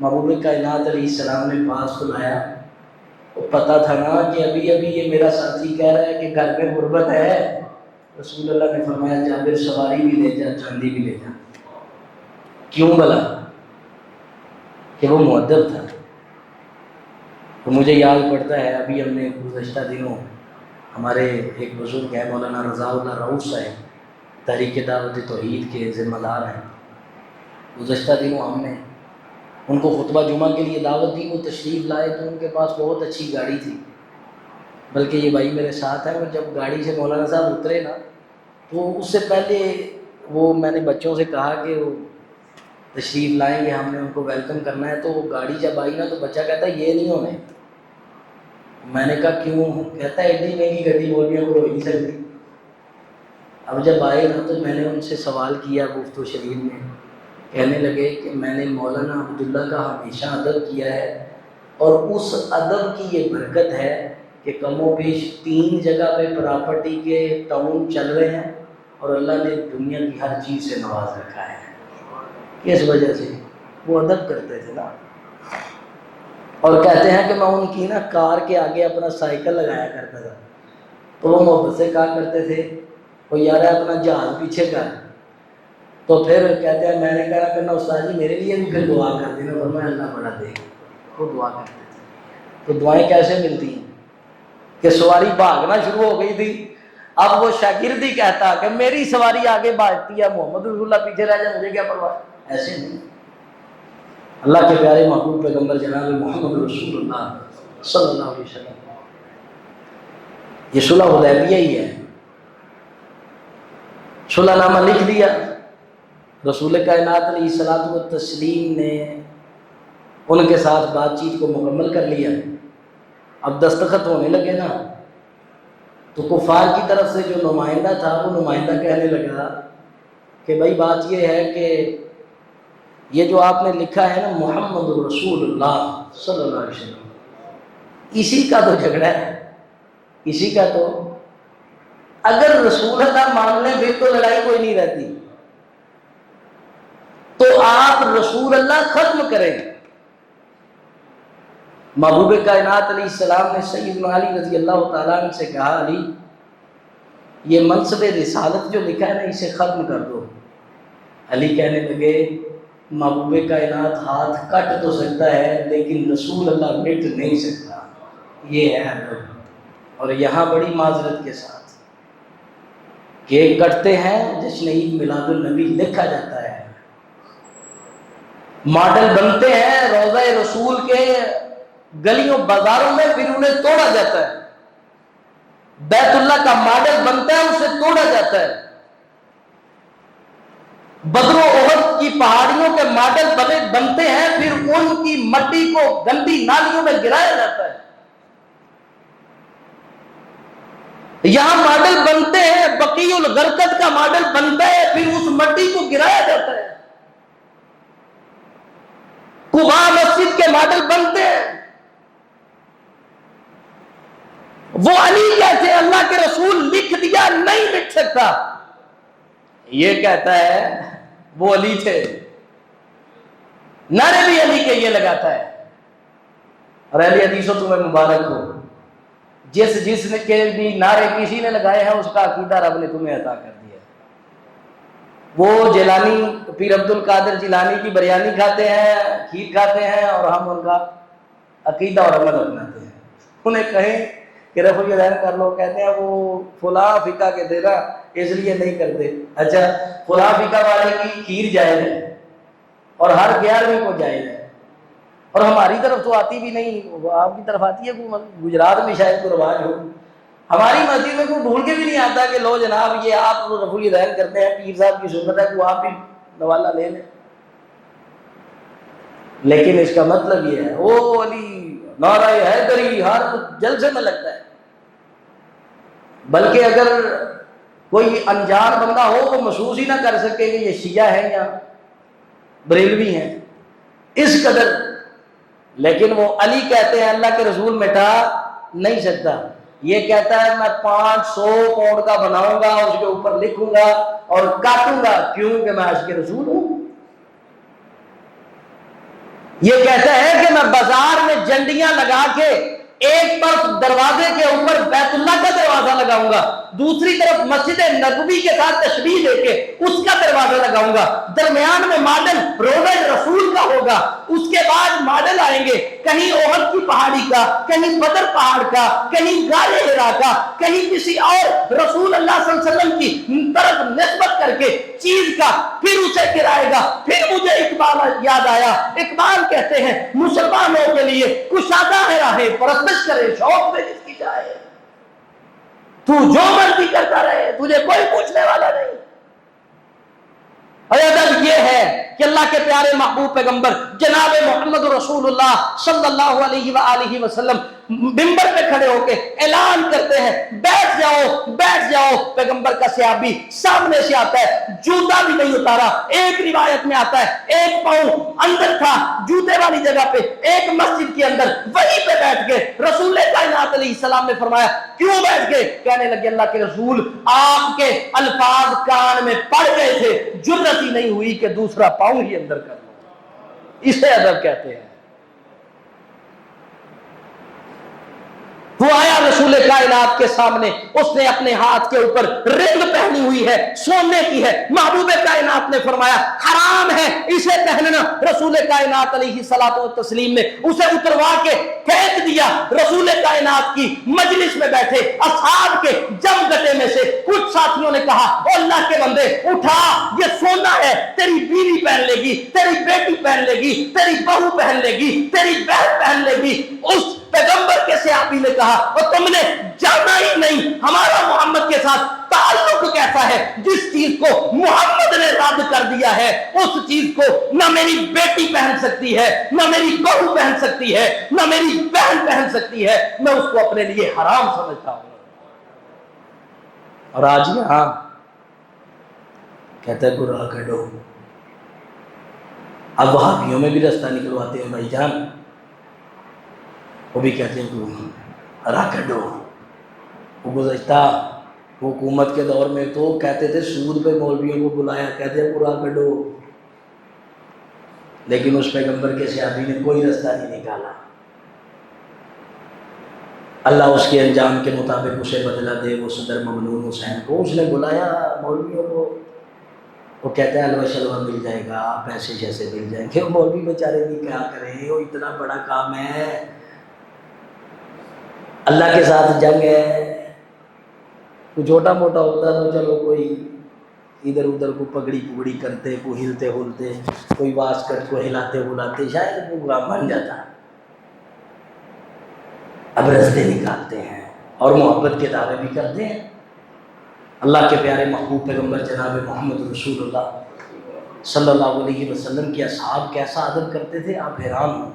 محبوب کائنات علیہ السلام نے پاس بلایا، وہ پتہ تھا نا کہ ابھی یہ میرا ساتھی کہہ رہا ہے کہ گھر میں غربت ہے۔ رسول اللہ نے فرمایا جابر سواری بھی لے جا چاندی بھی لے جا۔ کیوں بلا؟ کہ وہ مؤدب تھا۔ تو مجھے یاد پڑتا ہے ابھی ہم نے گزشتہ دنوں ہمارے ایک بزرگ ہیں مولانا رضا اللہ رؤوف صاحب تحریک دعوت توحید کے ذمہ دار ہیں، گزشتہ دنوں ہم نے ان کو خطبہ جمعہ کے لیے دعوت دی، وہ تشریف لائے تو ان کے پاس بہت اچھی گاڑی تھی، بلکہ یہ بھائی میرے ساتھ ہیں، اور جب گاڑی سے مولانا صاحب اترے نا تو اس سے پہلے وہ میں نے بچوں سے کہا کہ وہ تشریف لائیں گے، ہم نے ان کو ویلکم کرنا ہے، تو وہ گاڑی جب آئی نا تو بچہ کہتا ہے یہ نہیں ہونے. میں نے کہا کیوں؟ کہتا ہے اتنی مہنگی گاڑی بولیاں کو ہو نہیں سکتی. اب جب آئے نا تو میں نے ان سے سوال کیا گفت و شریف میں، کہنے لگے کہ میں نے مولانا عبداللہ کا ہمیشہ ادب کیا ہے، اور اس ادب کی یہ برکت ہے کہ کم و بیش 3 جگہ پہ پراپرٹی کے ٹاؤن چل رہے ہیں، اور اللہ نے دنیا کی ہر چیز سے نواز رکھا ہے. کس وجہ سے؟ وہ ادب کرتے تھے نا. اور کہتے ہیں کہ میں ان کی نا کار کے آگے اپنا سائیکل لگایا کرتا تھا، تو وہ محبت سے کہا کرتے تھے وہ یار اپنا جہاز پیچھے کر. تو پھر کہتے ہیں میں نے کہا کرنا استاد جی میرے لیے بھی پھر دعا کر دینا، اور میں اللہ بڑا دے. وہ دعا کرتے تھے. تو دعائیں کیسے ملتی ہیں کہ سواری بھاگنا شروع ہو گئی تھی، اب وہ شاگرد ہی کہتا کہ میری سواری آگے بھاگتی ہے، محمد رسول اللہ پیچھے رہ جائے، مجھے کیا پرواہ. ایسے نہیں. اللہ کے پیارے محبوب پیغمبر جناب محمد رسول اللہ صلی اللہ علیہ وسلم، یہ صلح حدیبیہ ہی ہے. صلح نامہ لکھ دیا، رسول کائنات علیہ الصلوۃ والتسلیم نے ان کے ساتھ بات چیت کو مکمل کر لیا. اب دستخط ہونے لگے نا، تو کفار کی طرف سے جو نمائندہ تھا وہ نمائندہ کہنے لگا کہ بھائی بات یہ ہے کہ یہ جو آپ نے لکھا ہے نا محمد رسول اللہ صلی اللہ علیہ وسلم، اسی کا تو جھگڑا ہے، اسی کا تو. اگر رسول اللہ مان لیں پھر تو لڑائی کوئی نہیں رہتی، تو آپ رسول اللہ ختم کریں. محبوب کائنات علیہ السلام نے سیدنا علی رضی اللہ تعالیٰ عنہ سے کہا علی یہ منصب رسالت جو لکھا ہے نا اسے ختم کر دو. علی کہنے لگے محبوب کائنات ہاتھ کٹ تو سکتا ہے لیکن رسول اللہ مٹ نہیں سکتا. یہ ہے ادب. اور یہاں بڑی معذرت کے ساتھ کیک کٹتے ہیں، جشن عید میلاد النبی لکھا جاتا ہے، ماڈل بنتے ہیں روضہ رسول کے گلیوں بازاروں میں، پھر انہیں توڑا جاتا ہے. بیت اللہ کا ماڈل بنتا ہے، اسے توڑا جاتا ہے. بدر و احد کی پہاڑیوں کے ماڈل بنتے ہیں، پھر ان کی مٹی کو گندی نالیوں میں گرایا جاتا ہے. یہاں ماڈل بنتے ہیں، بقیع الغرقد کا ماڈل بنتا ہے، پھر اس مٹی کو گرایا جاتا ہے. قباء مسجد کے ماڈل بنتے ہیں. وہ علی کہتے ہیں اللہ کے رسول لکھ دیا نہیں لکھ سکتا. یہ کہتا ہے وہ علی تھے، نعرے بھی علی کے یہ لگاتا ہے. اور اہل حدیث و تمہیں مبارک ہو، جس نے کے بھی نعرے کسی نے لگائے ہیں اس کا عقیدہ رب نے تمہیں عطا کر دیا. وہ جیلانی پیر عبد القادر جیلانی کی بریانی کھاتے ہیں، کھیر کھاتے ہیں، اور ہم ان کا عقیدہ اور عمل اپناتے ہیں. انہیں کہیں کہ رفع ذہن کر لو، کہتے ہیں وہ فلاں فقہ کے تھے نا اس لیے نہیں کرتے. اچھا فلاں فقہ والے کی کھیر جائز ہے اور ہر 11ویں کو جائز ہے، اور ہماری طرف تو آتی بھی نہیں. آپ کی طرف آتی ہے؟ گجرات میں شاید کوئی رواج ہو، ہماری مسجد میں کوئی بھول کے بھی نہیں آتا کہ لو جناب یہ آپ رفع ذہن کرتے ہیں، پیر صاحب کی سنت ہے کہ آپ بھی نوالہ لے لیں. لیکن اس کا مطلب یہ ہے او علی نعرہ حیدری ہر جلسے میں لگتا ہے. بلکہ اگر کوئی انجان بندہ ہو وہ محسوس ہی نہ کر سکے کہ یہ شیعہ ہیں یا بریلوی ہیں اس قدر. لیکن وہ علی کہتے ہیں اللہ کے رسول مٹا نہیں سکتا. یہ کہتا ہے میں 500 پاؤنڈ کا بناؤں گا، اس کے اوپر لکھوں گا اور کاٹوں گا، کیوں کہ میں عاشق رسول ہوں. یہ کہتا ہے کہ میں بازار میں جنڈیاں لگا کے ایک طرف دروازے کے اوپر بیت اللہ کا دروازہ لگاؤں گا، دوسری طرف مسجد نبوی کے ساتھ تشبیہ دے کے اس کا دروازہ لگاؤں گا، درمیان میں ماڈل روضہ رسول کا ہوگا، اس کے بعد ماڈل آئیں گے کہیں احد کی پہاڑی کا، کہیں بدر پہاڑ کا، کہیں غار حرا کا، کہیں کسی اور رسول اللہ صلی اللہ علیہ وسلم کی طرف نسبت کر کے چیز کا، پھر اسے گرائے گا. پھر مجھے اقبال یاد آیا. اقبال کہتے ہیں مسلمانوں کے لیے کشادہ ہے راہیں پرستش کرے شوق میں جس کی جائے، تو جو مرضی کرتا رہے تجھے کوئی پوچھنے والا نہیں. اور ادب یہ ہے کہ اللہ کے پیارے محبوب پیغمبر جناب محمد رسول اللہ صلی اللہ علیہ وآلہ وسلم منبر پہ کھڑے ہو کے اعلان کرتے ہیں بیٹھ جاؤ بیٹھ جاؤ. پیغمبر کا صحابی سامنے سے آتا ہے, جوتا بھی نہیں اتارا. ایک روایت میں آتا ہے ایک پاؤں اندر تھا جوتے والی جگہ پہ, ایک مسجد کے اندر وہیں پہ بیٹھ گئے. رسول کائنات علیہ السلام نے فرمایا کیوں بیٹھ گئے؟ کہنے لگے اللہ کے رسول آپ کے الفاظ کان میں پڑ گئے تھے, جرت ہی نہیں ہوئی کہ دوسرا پاؤں ہی اندر کر لوں. اسے ادب کہتے ہیں. وہ آیا رسول کائنات کے سامنے, اس نے اپنے ہاتھ کے اوپر رنگ پہنی ہوئی ہے, سونے کی ہے. محبوب کائنات نے فرمایا حرام ہے اسے پہننا. رسول کائنات علیہ الصلوۃ والتسلیم نے اسے اتروا کے پھینک دیا. رسول کائنات کی مجلس میں بیٹھے اصحاب کے جم گٹے میں سے کچھ ساتھیوں نے کہا او اللہ کے بندے اٹھا, یہ سونا ہے, تیری بیوی پہن لے گی, تیری بیٹی پہن لے گی, تیری بہو پہن لے گی, تیری بہن پہن لے گی. اس پیغمبر کے صحابی نے کہا اور تم نے جانا ہی نہیں ہمارا محمد کے ساتھ تعلق کیسا ہے؟ جس چیز کو محمد نے رد کر دیا ہے اس چیز کو نہ میری بیٹی پہن سکتی ہے, نہ میری بہو پہن سکتی ہے, نہ میری بہن پہن سکتی ہے. میں اس کو اپنے لیے حرام سمجھتا ہوں. اور آج یہاں کہتا ہے گراہ کڈو. اب وہابیوں میں بھی رستہ نکلواتے ہیں بھائی جان, وہ بھی کہتے ہیں راہ کڈو. وہ گزشتہ حکومت کے دور میں تو کہتے تھے سود پہ مولویوں کو بلایا, کہتے ہیں پورا کڈو. لیکن اس پیغمبر کے صحابی نے کوئی رستہ نہیں نکالا. اللہ اس کے انجام کے مطابق اسے بدلہ دے. وہ صدر ممنون حسین کو اس نے بلایا مولویوں کو. وہ کہتے ہیں حلوہ شلوہ مل جائے گا, پیسے جیسے مل جائیں گے. مولوی بیچارے بھی کیا کریں, وہ اتنا بڑا کام ہے, اللہ کے ساتھ جنگ ہے. کوئی چھوٹا موٹا ہوتا تو چلو کوئی ادھر ادھر کو پگڑی پگڑی کرتے, کوئی ہلتے ہلتے, کوئی واسکٹ کو ہلاتے ہلاتے شاید پروگرام بن جاتا. اب رستے نکالتے ہیں اور محبت کے دعوے بھی کرتے ہیں. اللہ کے پیارے محبوب پیغمبر جناب محمد رسول اللہ صلی اللہ علیہ وسلم کے اصحاب کیسا ادب کرتے تھے, آپ حیران ہوں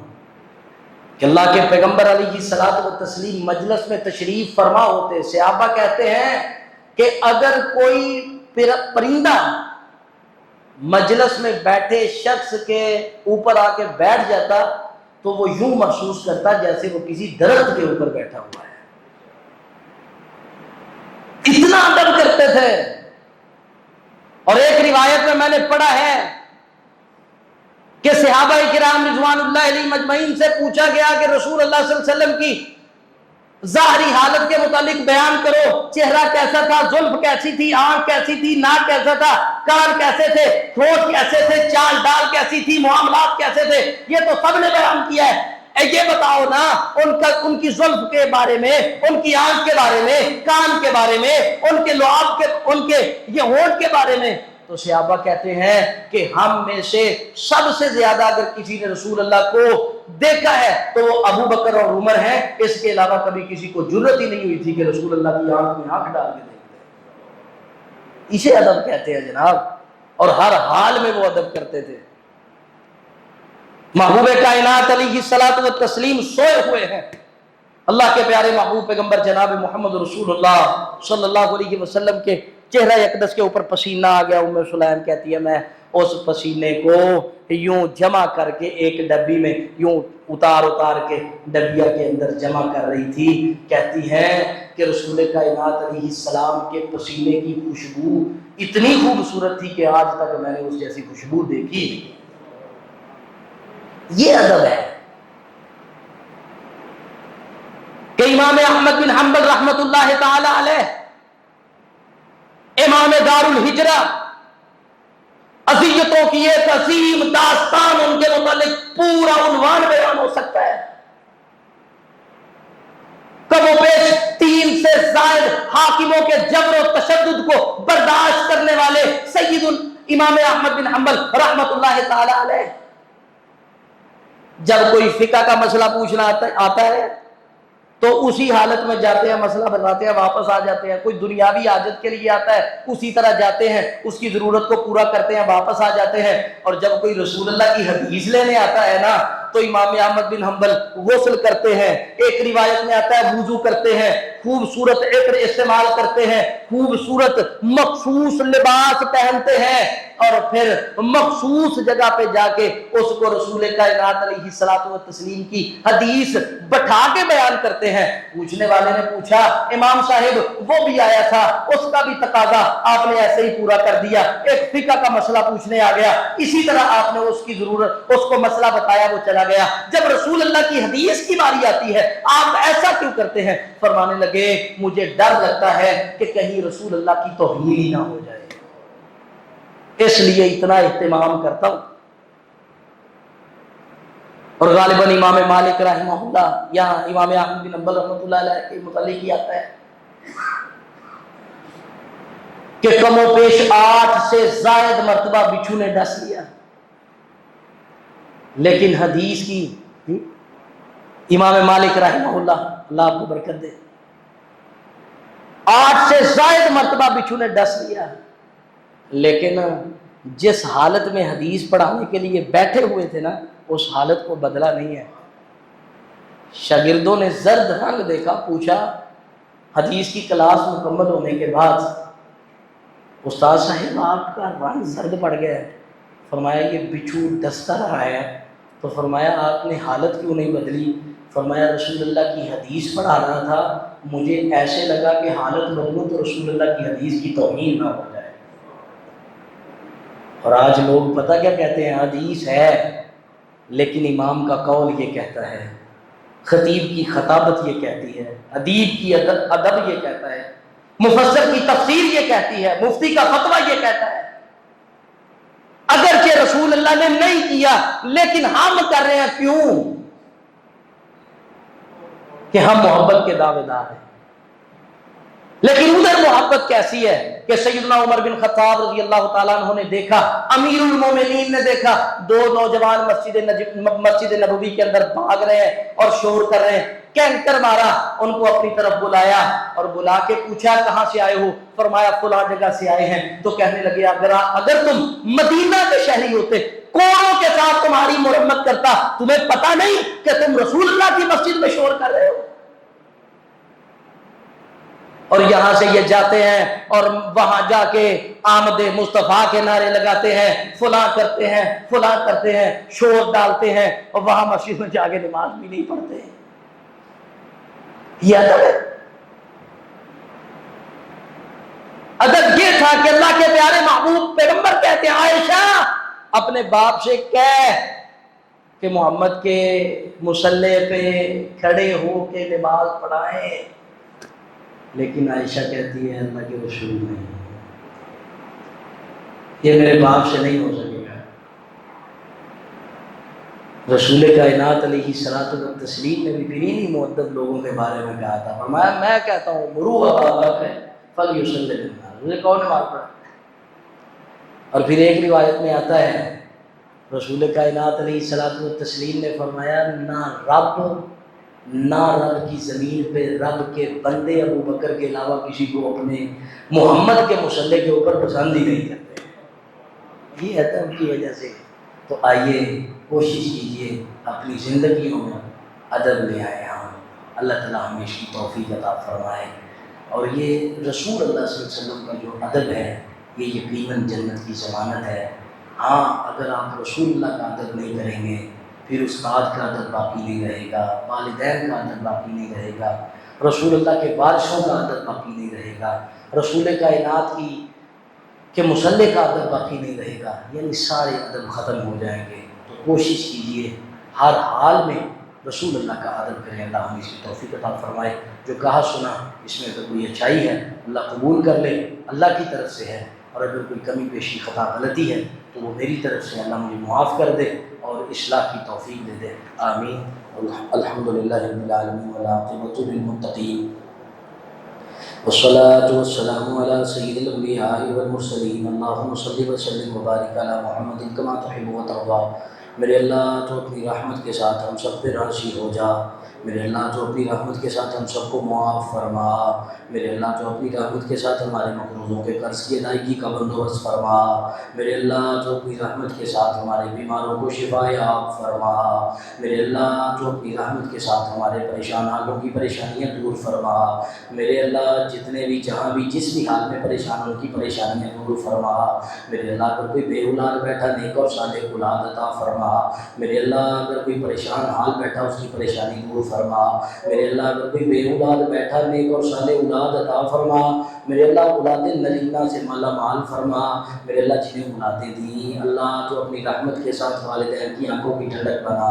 کہ اللہ کے پیغمبر علیہ الصلوۃ والتسلیم مجلس میں تشریف فرما ہوتے. صحابہ کہتے ہیں کہ اگر کوئی پرندہ مجلس میں بیٹھے شخص کے اوپر آ کے بیٹھ جاتا تو وہ یوں محسوس کرتا جیسے وہ کسی درخت کے اوپر بیٹھا ہوا ہے. اتنا ادب کرتے تھے. اور ایک روایت میں میں نے پڑھا ہے کہ صحابہ کرام رضوان اللہ علیہ مجمعین سے پوچھا گیا کہ رسول اللہ صلی اللہ علیہ وسلم کی ظاہری حالت کے متعلق بیان کرو, چہرہ کیسا تھا, زلف کیسی تھی, آنکھ کیسی تھی, ناک کیسا تھا, کان کیسے تھے, ٹھوٹ کیسے تھے, چال ڈال کیسی تھی, معاملات کیسے تھے, یہ تو سب نے بیان کیا ہے. یہ بتاؤ نا ان کی زلف کے بارے میں, ان کی آنکھ کے بارے میں, کان کے بارے میں, ان کے لعاب کے, ان کے یہ ہونٹ کے بارے میں. تو صحابہ کہتے ہیں کہ ہم میں سے سب سے زیادہ اگر کسی نے رسول اللہ کو دیکھا ہے تو وہ ابو بکر اور عمر ہیں. اس کے علاوہ کبھی کسی کو جرت ہی نہیں ہوئی تھی کہ رسول اللہ کی آنکھ میں آنکھ ڈال کے دیکھتے. اسے ادب کہتے ہیں جناب. اور ہر حال میں وہ ادب کرتے تھے. محبوب کائنات علیہ الصلوۃ والتسلیم سوئے ہوئے ہیں. اللہ کے پیارے محبوب پیغمبر جناب محمد رسول اللہ صلی اللہ علیہ وسلم کے چہرہ اقدس کے اوپر پسینہ آ گیا. ام سلیم کہتی ہے میں اس پسینے کو یوں جمع کر کے ایک ڈبی میں یوں اتار کے ڈبیا کے اندر جمع کر رہی تھی. کہتی ہے کہ رسول کائنات علیہ السلام کے پسینے کی خوشبو اتنی خوبصورت تھی کہ آج تک میں نے اس جیسی خوشبو دیکھی. یہ ادب ہے کہ امام احمد بن حنبل رحمت اللہ تعالی علیہ, امام دار الہجرہ, اذیتوں کی ایک عظیم داستان ان کے متعلق پورا عنوان بیان ہو سکتا ہے. کم و بیش 3 سے زائد حاکموں کے جبر و تشدد کو برداشت کرنے والے سید امام احمد بن حنبل رحمت اللہ تعالی علیہ جب کوئی فقہ کا مسئلہ پوچھنا آتا ہے تو اسی حالت میں جاتے ہیں، مسئلہ بتاتے ہیں، واپس آ جاتے ہیں۔ کوئی دنیاوی حاجت کے لیے آتا ہے، اسی طرح جاتے ہیں، اس کی ضرورت کو پورا کرتے ہیں، واپس آ جاتے ہیں۔ اور جب کوئی رسول اللہ کی حدیث لینے آتا ہے نا، تو امام احمد بن حنبل غسل کرتے ہیں، ایک روایت میں آتا ہے وضو کرتے ہیں، خوبصورت عطر استعمال کرتے ہیں، خوبصورت مخصوص لباس پہنتے ہیں، اور پھر مخصوص جگہ پہ جا کے اس کو رسول کائنات علیہ الصلوۃ والتسلیم کی حدیث بٹھا کے بیان کرتے ہیں۔ پوچھنے والے نے پوچھا امام صاحب وہ بھی آیا تھا، اس کا بھی تقاضا آپ نے ایسے ہی پورا کر دیا، ایک فقہ کا مسئلہ پوچھنے آ گیا، اسی طرح آپ نے اس کی ضرورت، اس کو مسئلہ بتایا، وہ چلا گیا۔ جب رسول اللہ کی حدیث کی باری آتی ہے آپ ایسا کیوں کرتے ہیں؟ فرمانے لگے مجھے ڈر لگتا ہے کہ کہیں رسول اللہ کی توہین ہی نہ ہو جائے، اس لیے اتنا اہتمام کرتا ہوں۔ اور غالباً امام مالک رحمہ اللہ یا امام احمد بن حنبل رحمۃ اللہ علیہ کے متعلق ہی آتا ہے کہ کم و بیش 8 سے زائد مرتبہ بچھو نے ڈس لیا، لیکن حدیث کی امام مالک رحمہ اللہ، اللہ آپ کو برکت دے، 8 سے زائد مرتبہ بچھو نے ڈس لیا، لیکن جس حالت میں حدیث پڑھانے کے لیے بیٹھے ہوئے تھے نا، اس حالت کو بدلا نہیں ہے۔ شاگردوں نے زرد رنگ دیکھا، پوچھا حدیث کی کلاس مکمل ہونے کے بعد استاد صاحب آپ کا رنگ زرد پڑ گیا ہے۔ فرمایا یہ بچھو ڈستا رہا ہے۔ تو فرمایا آپ نے حالت کیوں نہیں بدلی؟ فرمایا رسول اللہ کی حدیث پڑھا رہا تھا، مجھے ایسے لگا کہ حالت بدلوں تو رسول اللہ کی حدیث کی توہین نہ ہو جائے۔ اور آج لوگ پتہ کیا کہتے ہیں؟ حدیث ہے لیکن امام کا قول یہ کہتا ہے، خطیب کی خطابت یہ کہتی ہے، ادیب کی ادب یہ کہتا ہے، مفسر کی تفسیر یہ کہتی ہے، مفتی کا فتویٰ یہ کہتا ہے۔ اگرچہ رسول اللہ نے نہیں کیا لیکن ہم کر رہے ہیں، کیوں؟ کہ ہم محبت کے دعوے دار ہیں۔ لیکن ادھر محبت کیسی ہے کہ سیدنا عمر بن خطاب رضی اللہ تعالیٰ عنہ نے دیکھا، امیر المومنین نے دیکھا، 2 نوجوان مسجد نبوی کے اندر بھاگ رہے ہیں اور شور کر رہے ہیں، کینکر مارا، ان کو اپنی طرف بلایا اور بلا کے پوچھا کہاں سے آئے ہو؟ فرمایا فلاں جگہ سے آئے ہیں۔ تو کہنے لگے اگر تم مدینہ کے شہری ہوتے، کوڑوں کے ساتھ تمہاری مرمت کرتا، تمہیں پتہ نہیں کہ تم رسول اللہ کی مسجد میں شور کر رہے ہو؟ اور یہاں سے یہ جاتے ہیں اور وہاں جا کے آمد مصطفیٰ کے نعرے لگاتے ہیں، فلاں کرتے ہیں، فلاں کرتے ہیں، شور ڈالتے ہیں، اور وہاں مسجد میں جا کے نماز بھی نہیں پڑھتے۔ یہ ادب ہے؟ ادب یہ تھا کہ اللہ کے پیارے محبوب پیغمبر کہتے ہیں عائشہ اپنے باپ سے کہہ کہ محمد کے مصلی پہ کھڑے ہو کے نماز پڑھائیں، لیکن عائشہ کہتی ہے اللہ کے رسول نہیں، یہ میرے باپ سے نہیں ہو سکے گا۔ رسول کائنات علیہ الصلوۃ والتسلیم نے بھی انہی مؤدب لوگوں کے بارے میں کہا تھا، فرمایا میں کہتا ہوں مرو ابا فلیصلی بالناس، مجھے کون نماز پڑھا؟ اور پھر ایک روایت میں آتا ہے رسول کائنات علیہ الصلوۃ والتسلیم نے فرمایا نہ رب کی زمین پہ رب کے بندے ابو بکر کے علاوہ کسی کو اپنے محمد کے مصلی کے اوپر پسند ہی نہیں کرتے۔ یہ ادب کی وجہ سے تو آئیے کوشش کیجئے اپنی زندگیوں میں ادب لے آئے ہم، اللہ تعالیٰ ہمیں اس کی توفیق عطا فرمائے۔ اور یہ رسول اللہ صلی اللہ علیہ وسلم کا جو ادب ہے یہ یقیناً جنت کی ضمانت ہے۔ ہاں اگر آپ رسول اللہ کا ادب نہیں کریں گے پھر استاد کا ادب باقی نہیں رہے گا، والدین کا ادب باقی نہیں رہے گا، رسول اللہ کے وارثوں کا ادب باقی نہیں رہے گا، رسول کائنات کے مصلی کا ادب باقی نہیں رہے گا، یعنی سارے ادب ختم ہو جائیں گے۔ تو کوشش کیجئے ہر حال میں رسول اللہ کا ادب کریں، اللہ ہمیں اس کی توفیق عطا فرمائے۔ جو کہا سنا اس میں اگر کوئی اچھائی ہے اللہ قبول کر لے، اللہ کی طرف سے ہے، اور اگر کوئی کمی بیشی خطا غلطی ہے تو وہ میری طرف سے، اللہ مجھے معاف کر دے اور اصلاح کی توفیق دے دے، آمین۔ الحمدللہ رب العالمین والعاقبۃ للمتقین والصلاة والسلام علی سید الانبیاء والمرسلین، اللہم صل وسلم وبارک علی محمد کما تحب وترضی۔ میرے اللہ تو اپنی رحمت کے ساتھ ہم سب پہ راضی ہو جا، میرے اللہ تو اپنی رحمت کے ساتھ ہم سب کو معاف فرما، میرے اللہ تو اپنی رحمت کے ساتھ ہمارے مقروضوں کے قرض کی ادائیگی کا بندوبست فرما، میرے اللہ تو اپنی رحمت کے ساتھ ہمارے بیماروں کو شفا یاب فرما، میرے اللہ تو اپنی رحمت کے ساتھ ہمارے پریشان حالوں کی پریشانیاں دور فرما، میرے اللہ جتنے بھی جہاں بھی جس بھی حال میں پریشان ان کی پریشانیاں دور فرما، میرے اللہ اگر کوئی بے اولاد بیٹھا نیک اور صالح اولاد عطا فرما، میرے اللہ اگر کوئی پریشان حال بیٹھا اس کی پریشانی دور فرما، میرے اللہ اگر کوئی بے اولاد بیٹھا نیک اور صالح اولاد عطا فرما، میرے اللہ اولاد نرینہ سے مالا مال فرما، میرے اللہ جنہیں اولادیں دیں اللہ تو اپنی رحمت کے ساتھ والدین کی آنکھوں کی ٹھنڈک بنا،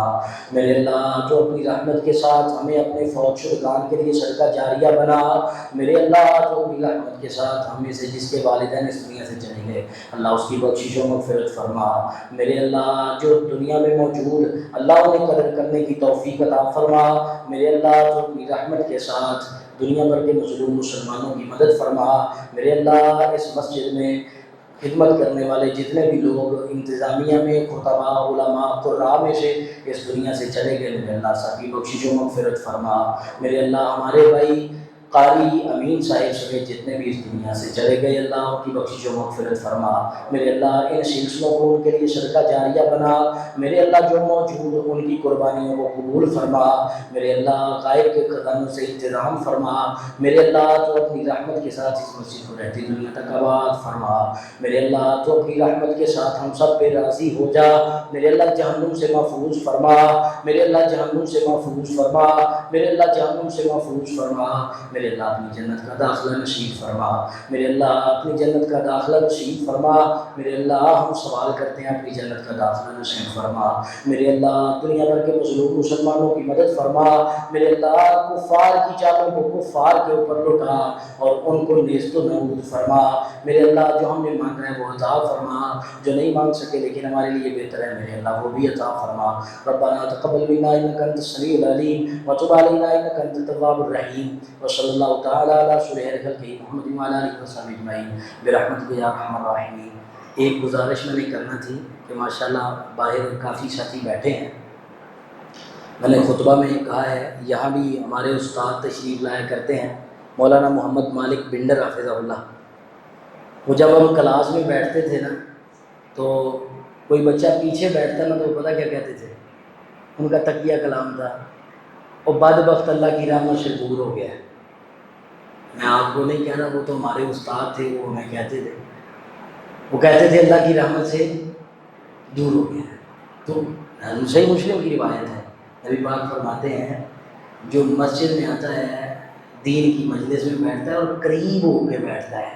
میرے اللہ تو اپنی رحمت کے ساتھ ہمیں اپنے فوت شدگان کے لیے صدقہ جاریہ بنا، میرے اللہ تو اپنی رحمت کے ساتھ ہم میں سے جس کے والدین اس دنیا سے چلے گئے اللہ اس کی بخشش و مغفرت فرما، میرے اللہ جو دنیا میں موجود اللہ انہیں قدر کرنے کی توفیق عطا فرما، میرے اللہ تو اپنی رحمت کے ساتھ دنیا بھر کے مظلوم مسلمانوں کی مدد فرما، میرے اللہ اس مسجد میں خدمت کرنے والے جتنے بھی لوگ انتظامیہ میں خطباء علماء قراء میں سے اس دنیا سے چلے گئے میرے اللہ سب کی بخشش و مغفرت فرما، میرے اللہ ہمارے بھائی قاری امین صاحب سمیت جتنے بھی اس دنیا سے چلے گئے اللہ ان کی بخشش و مغفرت فرما، میرے اللہ ان سلسلوں کو ان کے لیے صدقہ جاریہ بنا، میرے اللہ جو موجود ان کی قربانیوں کو قبول فرما، میرے اللہ غائب کے قدموں سے انتظام فرما، میرے اللہ تو اپنی رحمت کے ساتھ اس مسجد کو رہتی دنیا تک آباد فرما، میرے اللہ تو اپنی رحمت کے ساتھ ہم سب پہ راضی ہو جا، میرے اللہ جہنم سے محفوظ فرما، میرے اللہ جہنم سے محفوظ فرما، میرے اللہ جہنم سے محفوظ فرما، میرے اللہ اپنی جنت کا داخلہ نصیب فرما، میرے اللہ اپنی جنت کا داخلہ نصیب فرما، میرے اللہ ہم سوال کرتے ہیں اپنی جنت کا داخلہ نصیب فرما، میرے اللہ دنیا بھر کے مظلوم مسلمانوں کی مدد فرما، میرے اللہ کفار کی چالوں کو کفار کے اوپر لٹا اور ان کو نیست و نابود فرما، میرے اللہ جو ہم نے مانگا ہے وہ عطا فرما، جو نہیں مانگ سکے لیکن ہمارے لیے بہتر ہے میرے اللہ وہ بھی عطا فرما، ربنا تقبل منا انک انت السمیع العلیم وتب علینا انک انت التواب الرحیم وصلی اللہ تعالی علی خیر خلقہ محمد وعلی آلہ وصحبہ اجمعین برحمتک یا ارحم الراحمین۔ ایک گزارش میں نے کرنا تھی کہ ماشاءاللہ باہر کافی ساتھی بیٹھے ہیں، میں نے خطبہ میں کہا ہے یہاں بھی ہمارے استاد تشریف لایا کرتے ہیں مولانا محمد مالک بنڈر حافظہ اللہ، وہ جب ہم کلاس میں بیٹھتے تھے نا تو کوئی بچہ پیچھے بیٹھتا نا تو پتہ کیا کہتے تھے، ان کا تقیہ کلام تھا اور بدبخت اللہ کی رحمت سے دور ہو گیا ہے۔ میں آپ کو نہیں کہہ رہا، وہ تو ہمارے استاد تھے، وہ ہمیں کہتے تھے، وہ کہتے تھے اللہ کی رحمت سے دور ہو گیا ہے۔ تو صحیح مسلم کی روایت ہے، نبی پاک فرماتے ہیں جو مسجد میں آتا ہے دین کی مجلس میں بیٹھتا ہے اور قریب ہو کے بیٹھتا ہے،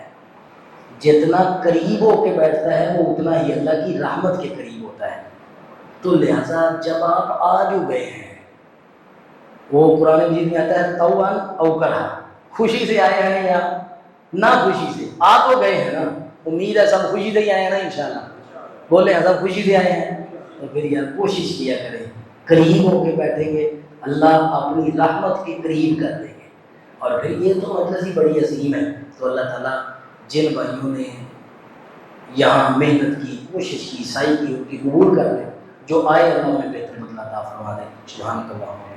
جتنا قریب ہو کے بیٹھتا ہے وہ اتنا ہی اللہ کی رحمت کے قریب ہوتا ہے۔ تو لہٰذا جب آپ آ جو گئے ہیں، وہ قرآن مجید میں آتا ہے طوعاً او کرہا، خوشی سے آئے ہیں یا نہ خوشی سے، آ تو گئے ہیں نا، امید ہے سب خوشی سے ہی آئے ہیں نا انشاءاللہ، بولے ہیں سب خوشی سے آئے ہیں، تو پھر یار کوشش کیا کریں، قریب ہو کے بیٹھیں گے اللہ اپنی رحمت کے قریب کر دیں گے، اور پھر یہ تو مجلس ہی بڑی عظیم ہے۔ تو اللہ تعالیٰ جن بھائیوں نے یہاں محنت کی کوشش کی سعی کی ان کی قبول کر لیں، جو آئے اللہ انہیں بہتر بدلہ عطا فرما دے، سبحانک اللہم۔